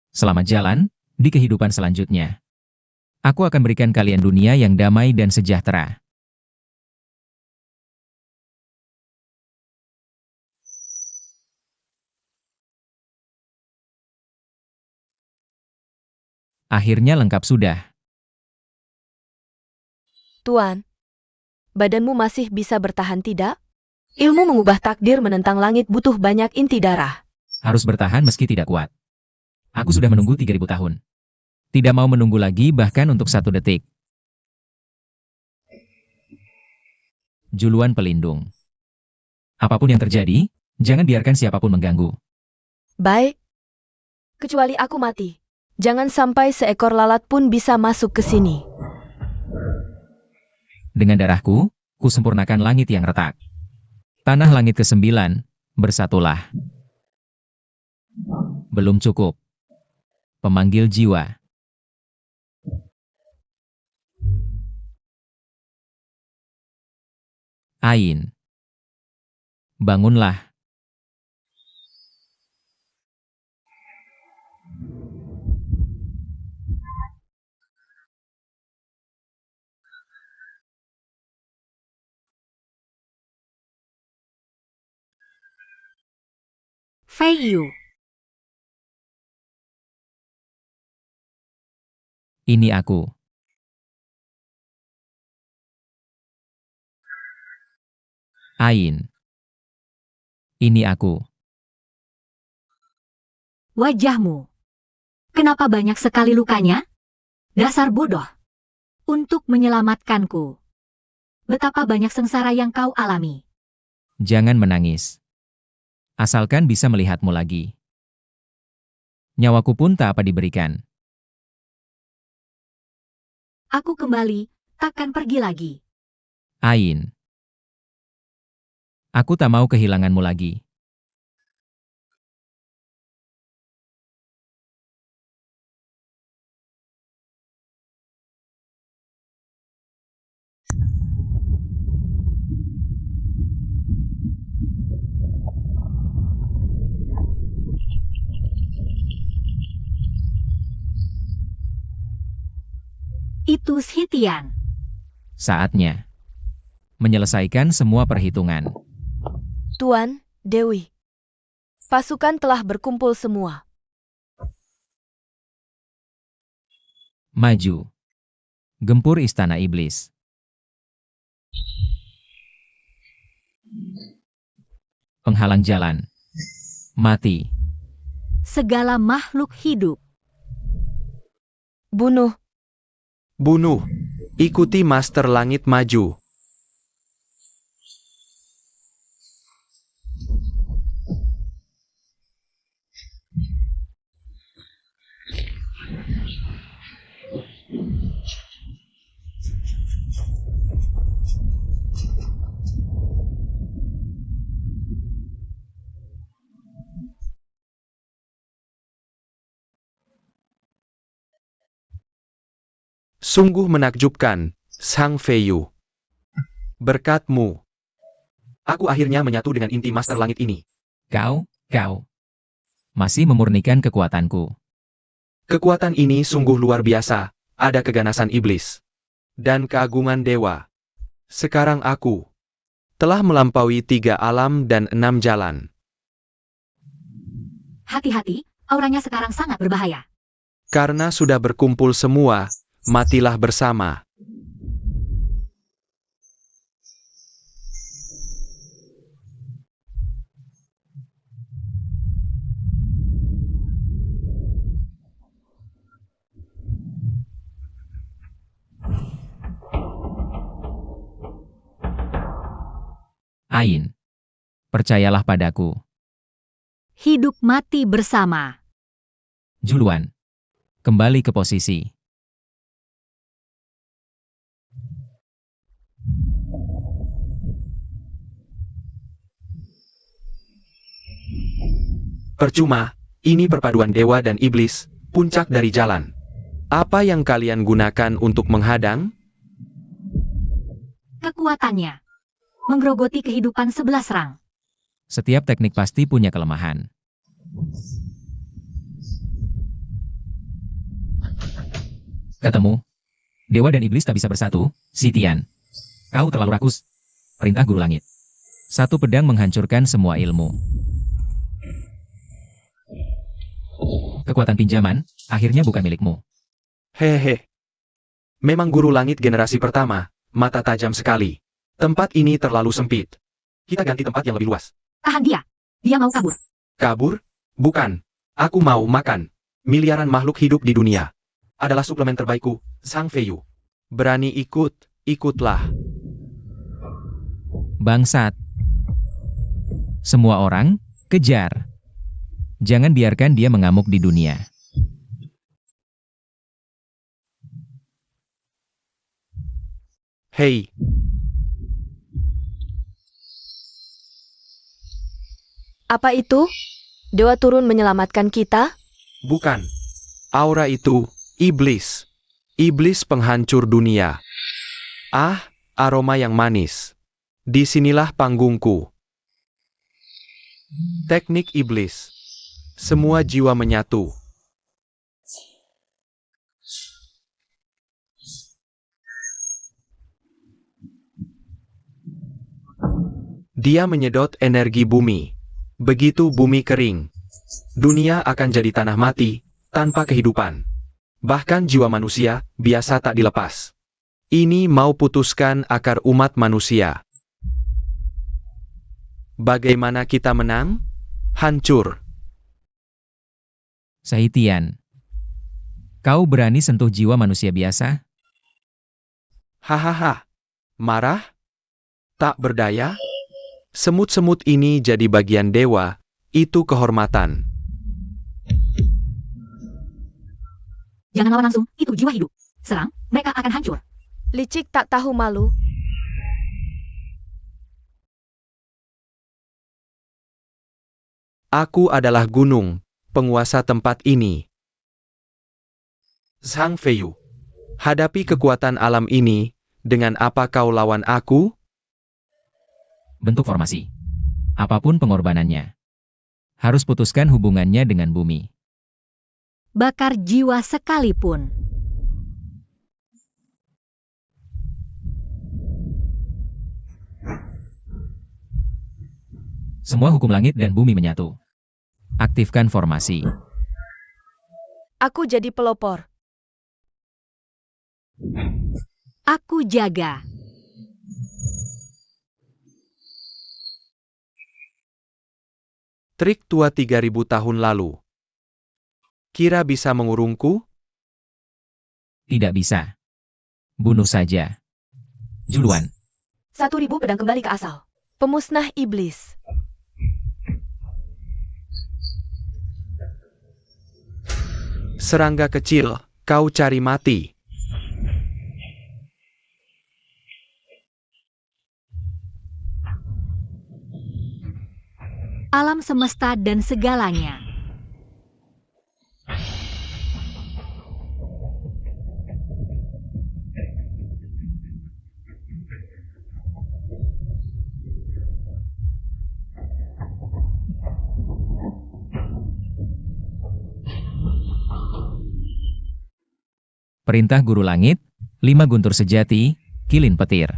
Selamat jalan di kehidupan selanjutnya. Aku akan berikan kalian dunia yang damai dan sejahtera. Akhirnya lengkap sudah. Tuan, badanmu masih bisa bertahan tidak? Ilmu mengubah takdir menentang langit butuh banyak inti darah. Harus bertahan meski tidak kuat. Aku sudah menunggu 3000 tahun. Tidak mau menunggu lagi bahkan untuk 1 detik. Juluan pelindung. Apapun yang terjadi, jangan biarkan siapapun mengganggu. Baik. Kecuali aku mati. Jangan sampai seekor lalat pun bisa masuk ke sini. Dengan darahku, kusempurnakan langit yang retak. Tanah langit ke-9, bersatulah. Belum cukup. Pemanggil jiwa. Ain. Bangunlah. Feiyu. Ini aku. Ain. Ini aku. Wajahmu. Kenapa banyak sekali lukanya? Dasar bodoh. Untuk menyelamatkanku, betapa banyak sengsara yang kau alami. Jangan menangis. Asalkan bisa melihatmu lagi. Nyawaku pun tak apa diberikan. Aku kembali, takkan pergi lagi. Ain. Aku tak mau kehilanganmu lagi. Itu Sitian. Saatnya menyelesaikan semua perhitungan. Tuan, Dewi. Pasukan telah berkumpul semua. Maju. Gempur istana iblis. Penghalang jalan. Mati. Segala makhluk hidup. Bunuh. Bunuh. Ikuti Master Langit maju. Sungguh menakjubkan, Sang Feiyu. Berkatmu, Aku akhirnya menyatu dengan inti Master Langit ini. Kau masih memurnikan kekuatanku. Kekuatan ini sungguh luar biasa, ada keganasan iblis. dan keagungan dewa. Sekarang aku telah melampaui 3 alam dan 6 jalan. Hati-hati, auranya sekarang sangat berbahaya. Karena sudah berkumpul semua, matilah bersama. Ain. Percayalah padaku. Hidup mati bersama. Juluan. Kembali ke posisi. Percuma, ini perpaduan dewa dan iblis, puncak dari jalan. Apa yang kalian gunakan untuk menghadang? Kekuatannya. Menggerogoti kehidupan 11 rang. Setiap teknik pasti punya kelemahan. Ketemu. Dewa dan iblis tak bisa bersatu, Sitian. Kau terlalu rakus. Perintah Guru Langit. Satu pedang menghancurkan semua ilmu. Kekuatan pinjaman, akhirnya bukan milikmu. Hehe. Memang Guru Langit generasi pertama, mata tajam sekali. Tempat ini terlalu sempit. Kita ganti tempat yang lebih luas. Tahan dia. Dia mau kabur. Kabur? Bukan. Aku mau makan. Miliaran makhluk hidup di dunia. Adalah suplemen terbaikku, Sang Feiyu. Berani ikut, ikutlah. Bangsat. Semua orang, kejar. Jangan biarkan dia mengamuk di dunia. Hei, Apa itu? Dewa turun menyelamatkan kita? bukan. Aura itu, iblis. Iblis penghancur dunia. Ah, aroma yang manis. Disinilah panggungku. Teknik iblis. Semua jiwa menyatu. Dia menyedot energi bumi. Begitu bumi kering, dunia akan jadi tanah mati, tanpa kehidupan. Bahkan jiwa manusia, biasa tak dilepas. Ini mau putuskan akar umat manusia. Bagaimana kita menang? Hancur. Sitian. Kau berani sentuh jiwa manusia biasa? Hahaha. Marah? Tak berdaya? Semut-semut ini jadi bagian dewa, itu kehormatan. Jangan lawan langsung, itu jiwa hidup. Serang, mereka akan hancur. Licik tak tahu malu. Aku adalah gunung, penguasa tempat ini. Zhang Feiyu, hadapi kekuatan alam ini, dengan apa kau lawan aku? Bentuk formasi. Apapun pengorbanannya. Harus putuskan hubungannya dengan bumi. Bakar jiwa sekalipun. Semua hukum langit dan bumi menyatu. Aktifkan formasi. Aku jadi pelopor. Aku jaga. Trik tua 3000 tahun lalu. Kira bisa mengurungku? Tidak bisa. Bunuh saja. Juluan. 1000 pedang kembali ke asal. Pemusnah iblis. Serangga kecil, kau cari mati. Alam semesta dan segalanya. Perintah Guru Langit, 5 guntur sejati, kilin petir.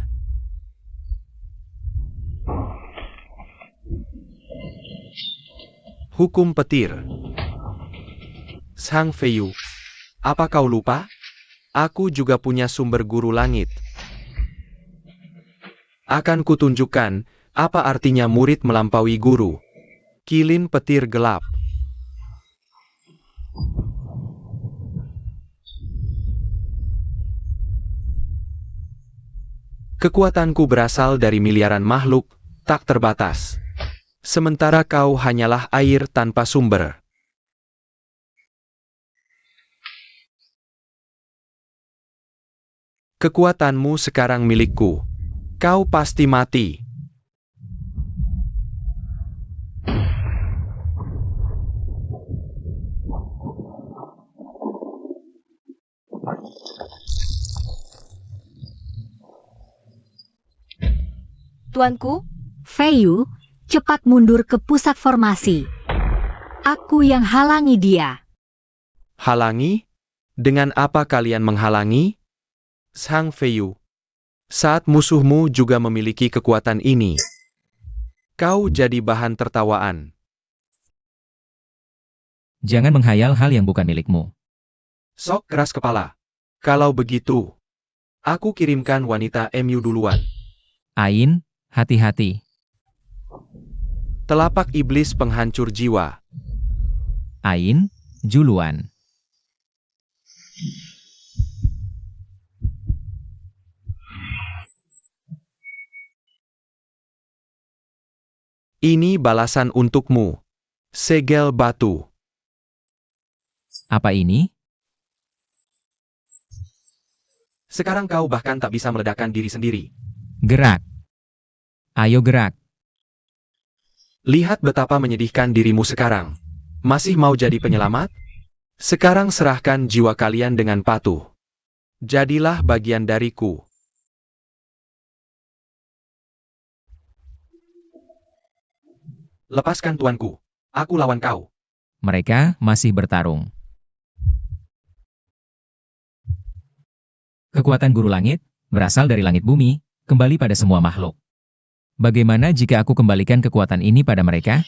Hukum petir. Zhang Feiyu, apa kau lupa? Aku juga punya sumber guru langit. Akan kutunjukkan, apa artinya murid melampaui guru. Kilin petir gelap. Kekuatanku berasal dari miliaran makhluk, tak terbatas. Sementara kau hanyalah air tanpa sumber. Kekuatanmu sekarang milikku. Kau pasti mati. Tuanku, Feiyu, cepat mundur ke pusat formasi. Aku yang halangi dia. Halangi? Dengan apa kalian menghalangi? Zhang Feiyu, saat musuhmu juga memiliki kekuatan ini, kau jadi bahan tertawaan. Jangan menghayal hal yang bukan milikmu. Sok keras kepala. Kalau begitu, aku kirimkan wanita MU duluan. Ain, hati-hati. Telapak iblis penghancur jiwa. Ain, juluan. Ini balasan untukmu. Segel batu. Apa ini? Sekarang kau bahkan tak bisa meledakkan diri sendiri. Gerak. Ayo gerak. Lihat betapa menyedihkan dirimu sekarang. Masih mau jadi penyelamat? Sekarang serahkan jiwa kalian dengan patuh. Jadilah bagian dariku. Lepaskan tuanku. Aku lawan kau. Mereka masih bertarung. Kekuatan Guru Langit, berasal dari langit bumi, kembali pada semua makhluk. Bagaimana jika aku kembalikan kekuatan ini pada mereka?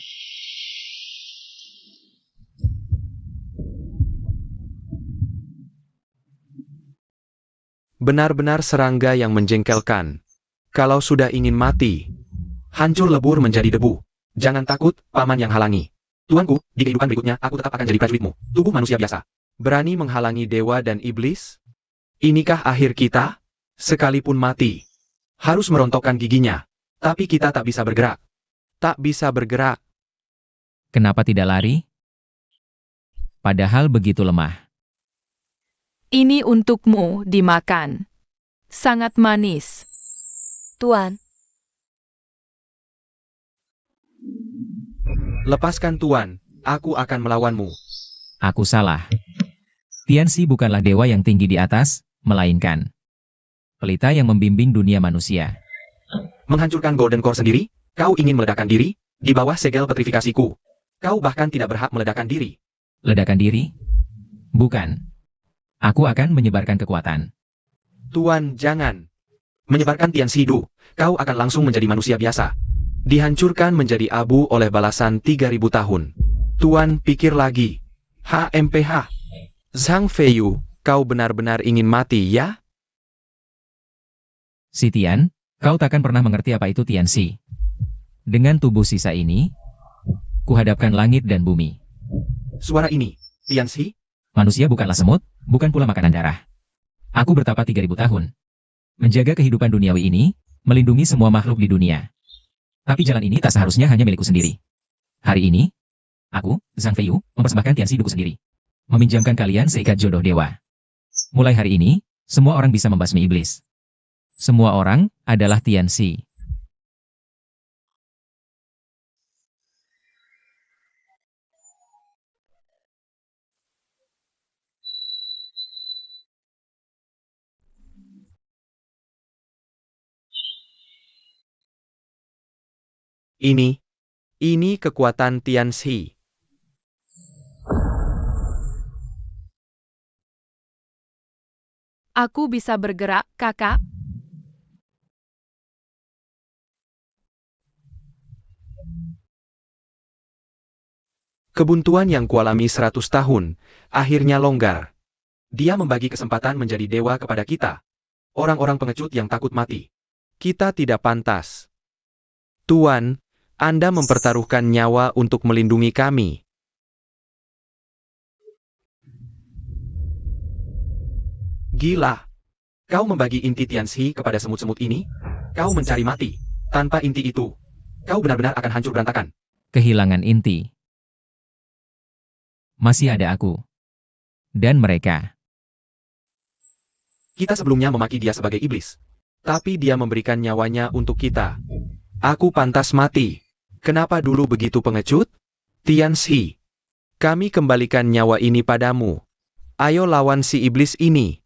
Benar-benar serangga yang menjengkelkan. Kalau sudah ingin mati, Hancur lebur menjadi debu. Jangan takut, paman yang halangi. Tuanku, di kehidupan berikutnya aku tetap akan jadi prajuritmu. Tubuh manusia biasa. berani menghalangi dewa dan iblis? Inikah akhir kita? Sekalipun mati, harus merontokkan giginya. Tapi kita tak bisa bergerak. Tak bisa bergerak. Kenapa tidak lari? Padahal begitu lemah. Ini untukmu dimakan. Sangat manis. Tuan, Lepaskan Tuan, aku akan melawanmu. Aku salah. Tianxi bukanlah dewa yang tinggi di atas, melainkan pelita yang membimbing dunia manusia. Menghancurkan Golden Core sendiri? Kau ingin meledakkan diri? Di bawah segel petrifikasiku. Kau bahkan tidak berhak meledakkan diri. Ledakan diri? Bukan. Aku akan menyebarkan kekuatan. Tuan, jangan. Menyebarkan Tianxi Du, kau akan langsung menjadi manusia biasa. Dihancurkan menjadi abu oleh balasan 3000 tahun. Tuan, pikir lagi. HMPH. Zhang Feiyu, kau benar-benar ingin mati, ya? Si Tian, kau takkan pernah mengerti apa itu Tianxi. Dengan tubuh sisa ini, kuhadapkan langit dan bumi. Suara ini, Tianxi? Manusia bukanlah semut, bukan pula makanan darah. Aku bertapa 3000 tahun. Menjaga kehidupan duniawi ini, melindungi semua makhluk di dunia. Tapi jalan ini tak seharusnya hanya milikku sendiri. Hari ini, aku, Zhang Feiyu, mempersembahkan Tianxi Duku sendiri. Meminjamkan kalian seikat jodoh dewa. Mulai hari ini, semua orang bisa membasmi iblis. Semua orang adalah Tianxi. Ini kekuatan Tianxi. Aku bisa bergerak, kakak. Kebuntuan yang kualami 100 tahun, akhirnya longgar. Dia membagi kesempatan menjadi dewa kepada kita. Orang-orang pengecut yang takut mati. Kita tidak pantas. Tuan, Anda mempertaruhkan nyawa untuk melindungi kami. Gila. Kau membagi inti Tianxi kepada semut-semut ini? Kau mencari mati. Tanpa inti itu, kau benar-benar akan hancur berantakan. Kehilangan inti. Masih ada aku. Dan mereka. Kita sebelumnya memaki dia sebagai iblis. Tapi dia memberikan nyawanya untuk kita. Aku pantas mati. Kenapa dulu begitu pengecut? Tianxi, kami kembalikan nyawa ini padamu. Ayo lawan si iblis ini.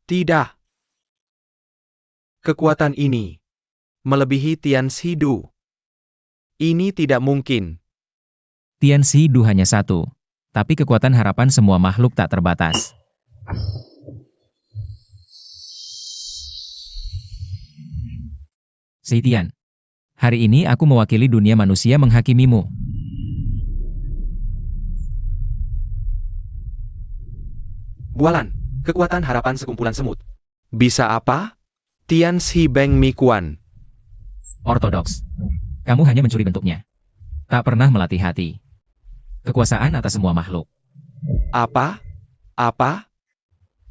Tidak. Kekuatan ini melebihi Tianxi Du. Ini tidak mungkin. Tianxi Du hanya satu. Tapi kekuatan harapan semua makhluk tak terbatas. Si Tian, hari ini aku mewakili dunia manusia menghakimimu. Bualan, kekuatan harapan sekumpulan semut. Bisa apa? Tianxi Beng Mikuan. Ortodoks. Kamu hanya mencuri bentuknya. Tak pernah melatih hati. Kekuasaan atas semua makhluk. Apa? Apa?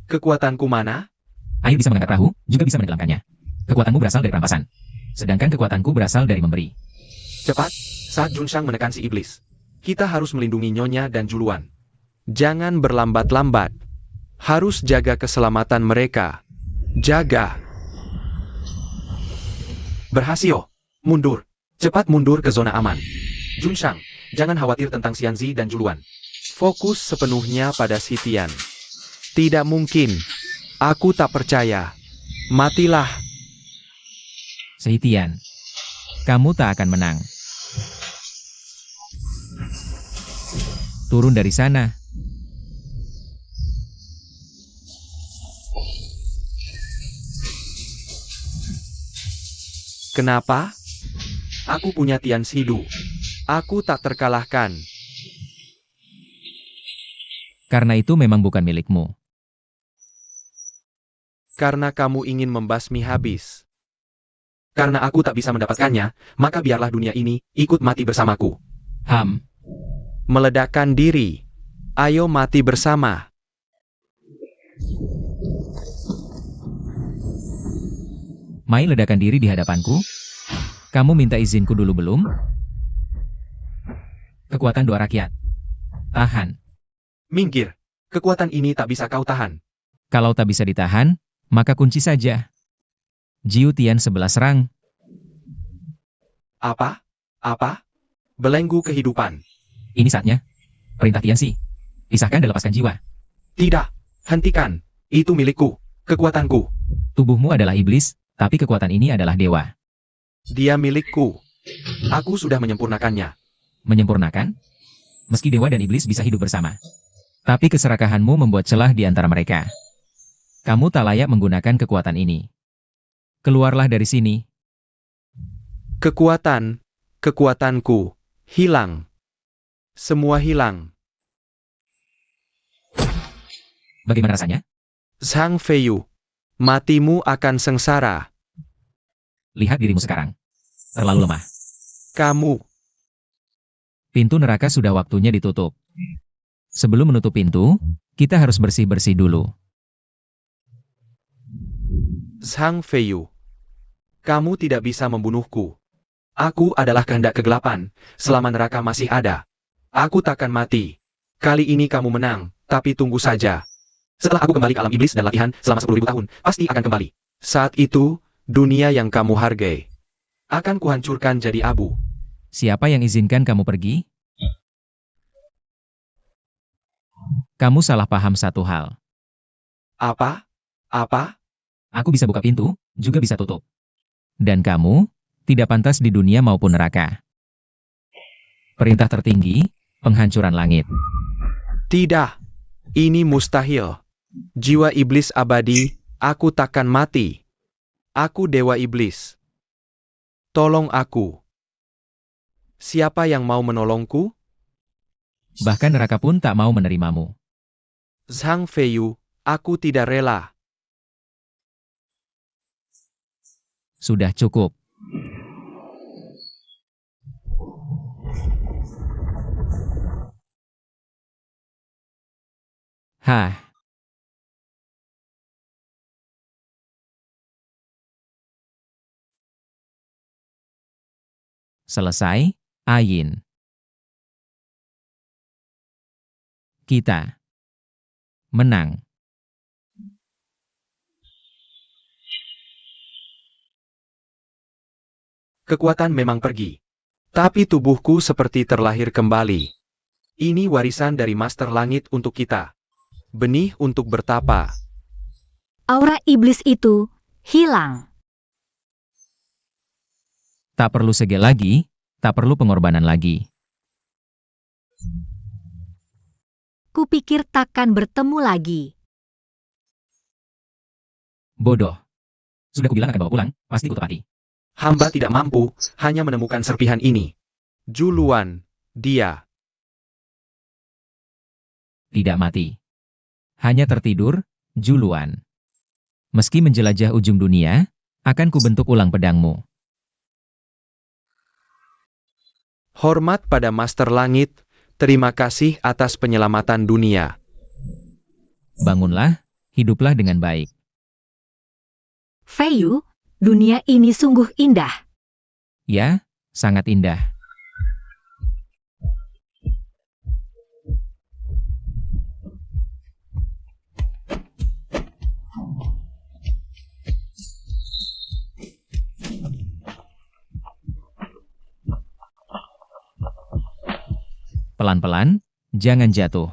Kekuatanku mana? Air bisa mengangkat perahu, juga bisa menenggelamkannya. Kekuatanmu berasal dari perampasan. Sedangkan kekuatanku berasal dari memberi. Cepat, saat Junshang menekan si iblis. Kita harus melindungi Nyonya dan Juluan. Jangan berlambat-lambat. Harus jaga keselamatan mereka. Jaga. Berhasil. Mundur. Cepat mundur ke zona aman. Junshang, jangan khawatir tentang Xianzi dan Juluan. Fokus sepenuhnya pada si Tian. Tidak mungkin. Aku tak percaya. Matilah. Si Tian, kamu tak akan menang. Turun dari sana. Kenapa? Aku punya Tianxi Du. Aku tak terkalahkan. Karena itu memang bukan milikmu. Karena kamu ingin membasmi habis. Karena aku tak bisa mendapatkannya, maka biarlah dunia ini ikut mati bersamaku. Meledakkan diri. Ayo mati bersama. Mai ledakan diri di hadapanku? Kamu minta izinku dulu belum? Kekuatan doa rakyat. Tahan. Minggir. Kekuatan ini tak bisa kau tahan. Kalau tak bisa ditahan, maka kunci saja. Jiu Tian 11 serang. Apa? Apa? Belenggu kehidupan. Ini saatnya. Perintah Tianxi. Pisahkan dan lepaskan jiwa. Tidak. Hentikan. Itu milikku. Kekuatanku. Tubuhmu adalah iblis, tapi kekuatan ini adalah dewa. Dia milikku. Aku sudah menyempurnakannya. Menyempurnakan? Meski dewa dan iblis bisa hidup bersama. Tapi keserakahanmu membuat celah di antara mereka. Kamu tak layak menggunakan kekuatan ini. Keluarlah dari sini. Kekuatanku, hilang. Semua hilang. Bagaimana rasanya? Zhang Feiyu, matimu akan sengsara. Lihat dirimu sekarang. Terlalu lemah. Kamu, Pintu neraka sudah waktunya ditutup. Sebelum menutup pintu, kita harus bersih-bersih dulu. Zhang Feiyu, kamu tidak bisa membunuhku. Aku adalah kehendak kegelapan. Selama neraka masih ada, aku takkan mati. Kali ini kamu menang, tapi tunggu saja. Setelah aku kembali ke alam iblis dan latihan selama 10.000 tahun, pasti akan kembali. Saat itu, dunia yang kamu hargai Akan kuhancurkan jadi abu. Siapa yang izinkan kamu pergi? Kamu salah paham satu hal. Apa? Apa? Aku bisa buka pintu, juga bisa tutup. Dan kamu, tidak pantas di dunia maupun neraka. Perintah tertinggi, penghancuran langit. Tidak, ini mustahil. Jiwa iblis abadi, aku takkan mati. Aku dewa iblis. Tolong aku. Siapa yang mau menolongku? Bahkan neraka pun tak mau menerimamu. Zhang Feiyu, aku tidak rela. Sudah cukup. Hah. Selesai, Ayin. Kita menang. Kekuatan memang pergi. Tapi tubuhku seperti terlahir kembali. Ini warisan dari Master Langit untuk kita. Benih untuk bertapa. Aura iblis itu hilang. Tak perlu segel lagi, tak perlu pengorbanan lagi. Kupikir takkan bertemu lagi. Bodoh. Sudah kubilang akan bawa pulang, pasti kutepati. Hamba tidak mampu, hanya menemukan serpihan ini. Juluan, dia. Tidak mati. Hanya tertidur, juluan. Meski menjelajah ujung dunia, akan kubentuk ulang pedangmu. Hormat pada Master Langit, terima kasih atas penyelamatan dunia. Bangunlah, hiduplah dengan baik. Feiyu, dunia ini sungguh indah. Ya, sangat indah. Pelan-pelan, jangan jatuh.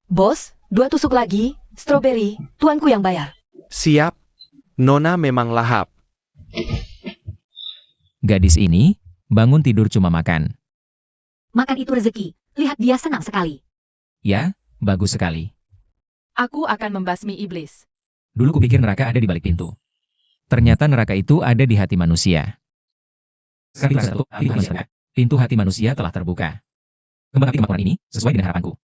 Bos, 2 tusuk lagi, stroberi, tuanku yang bayar. Siap, Nona memang lahap. Gadis ini, bangun tidur cuma makan. Makan itu rezeki. Lihat dia senang sekali. Ya, bagus sekali. Aku akan membasmi iblis. Dulu kupikir neraka ada di balik pintu. Ternyata neraka itu ada di hati manusia. Sekarang pintu hati manusia telah terbuka. Kembang api kemampuan ini, sesuai dengan harapanku.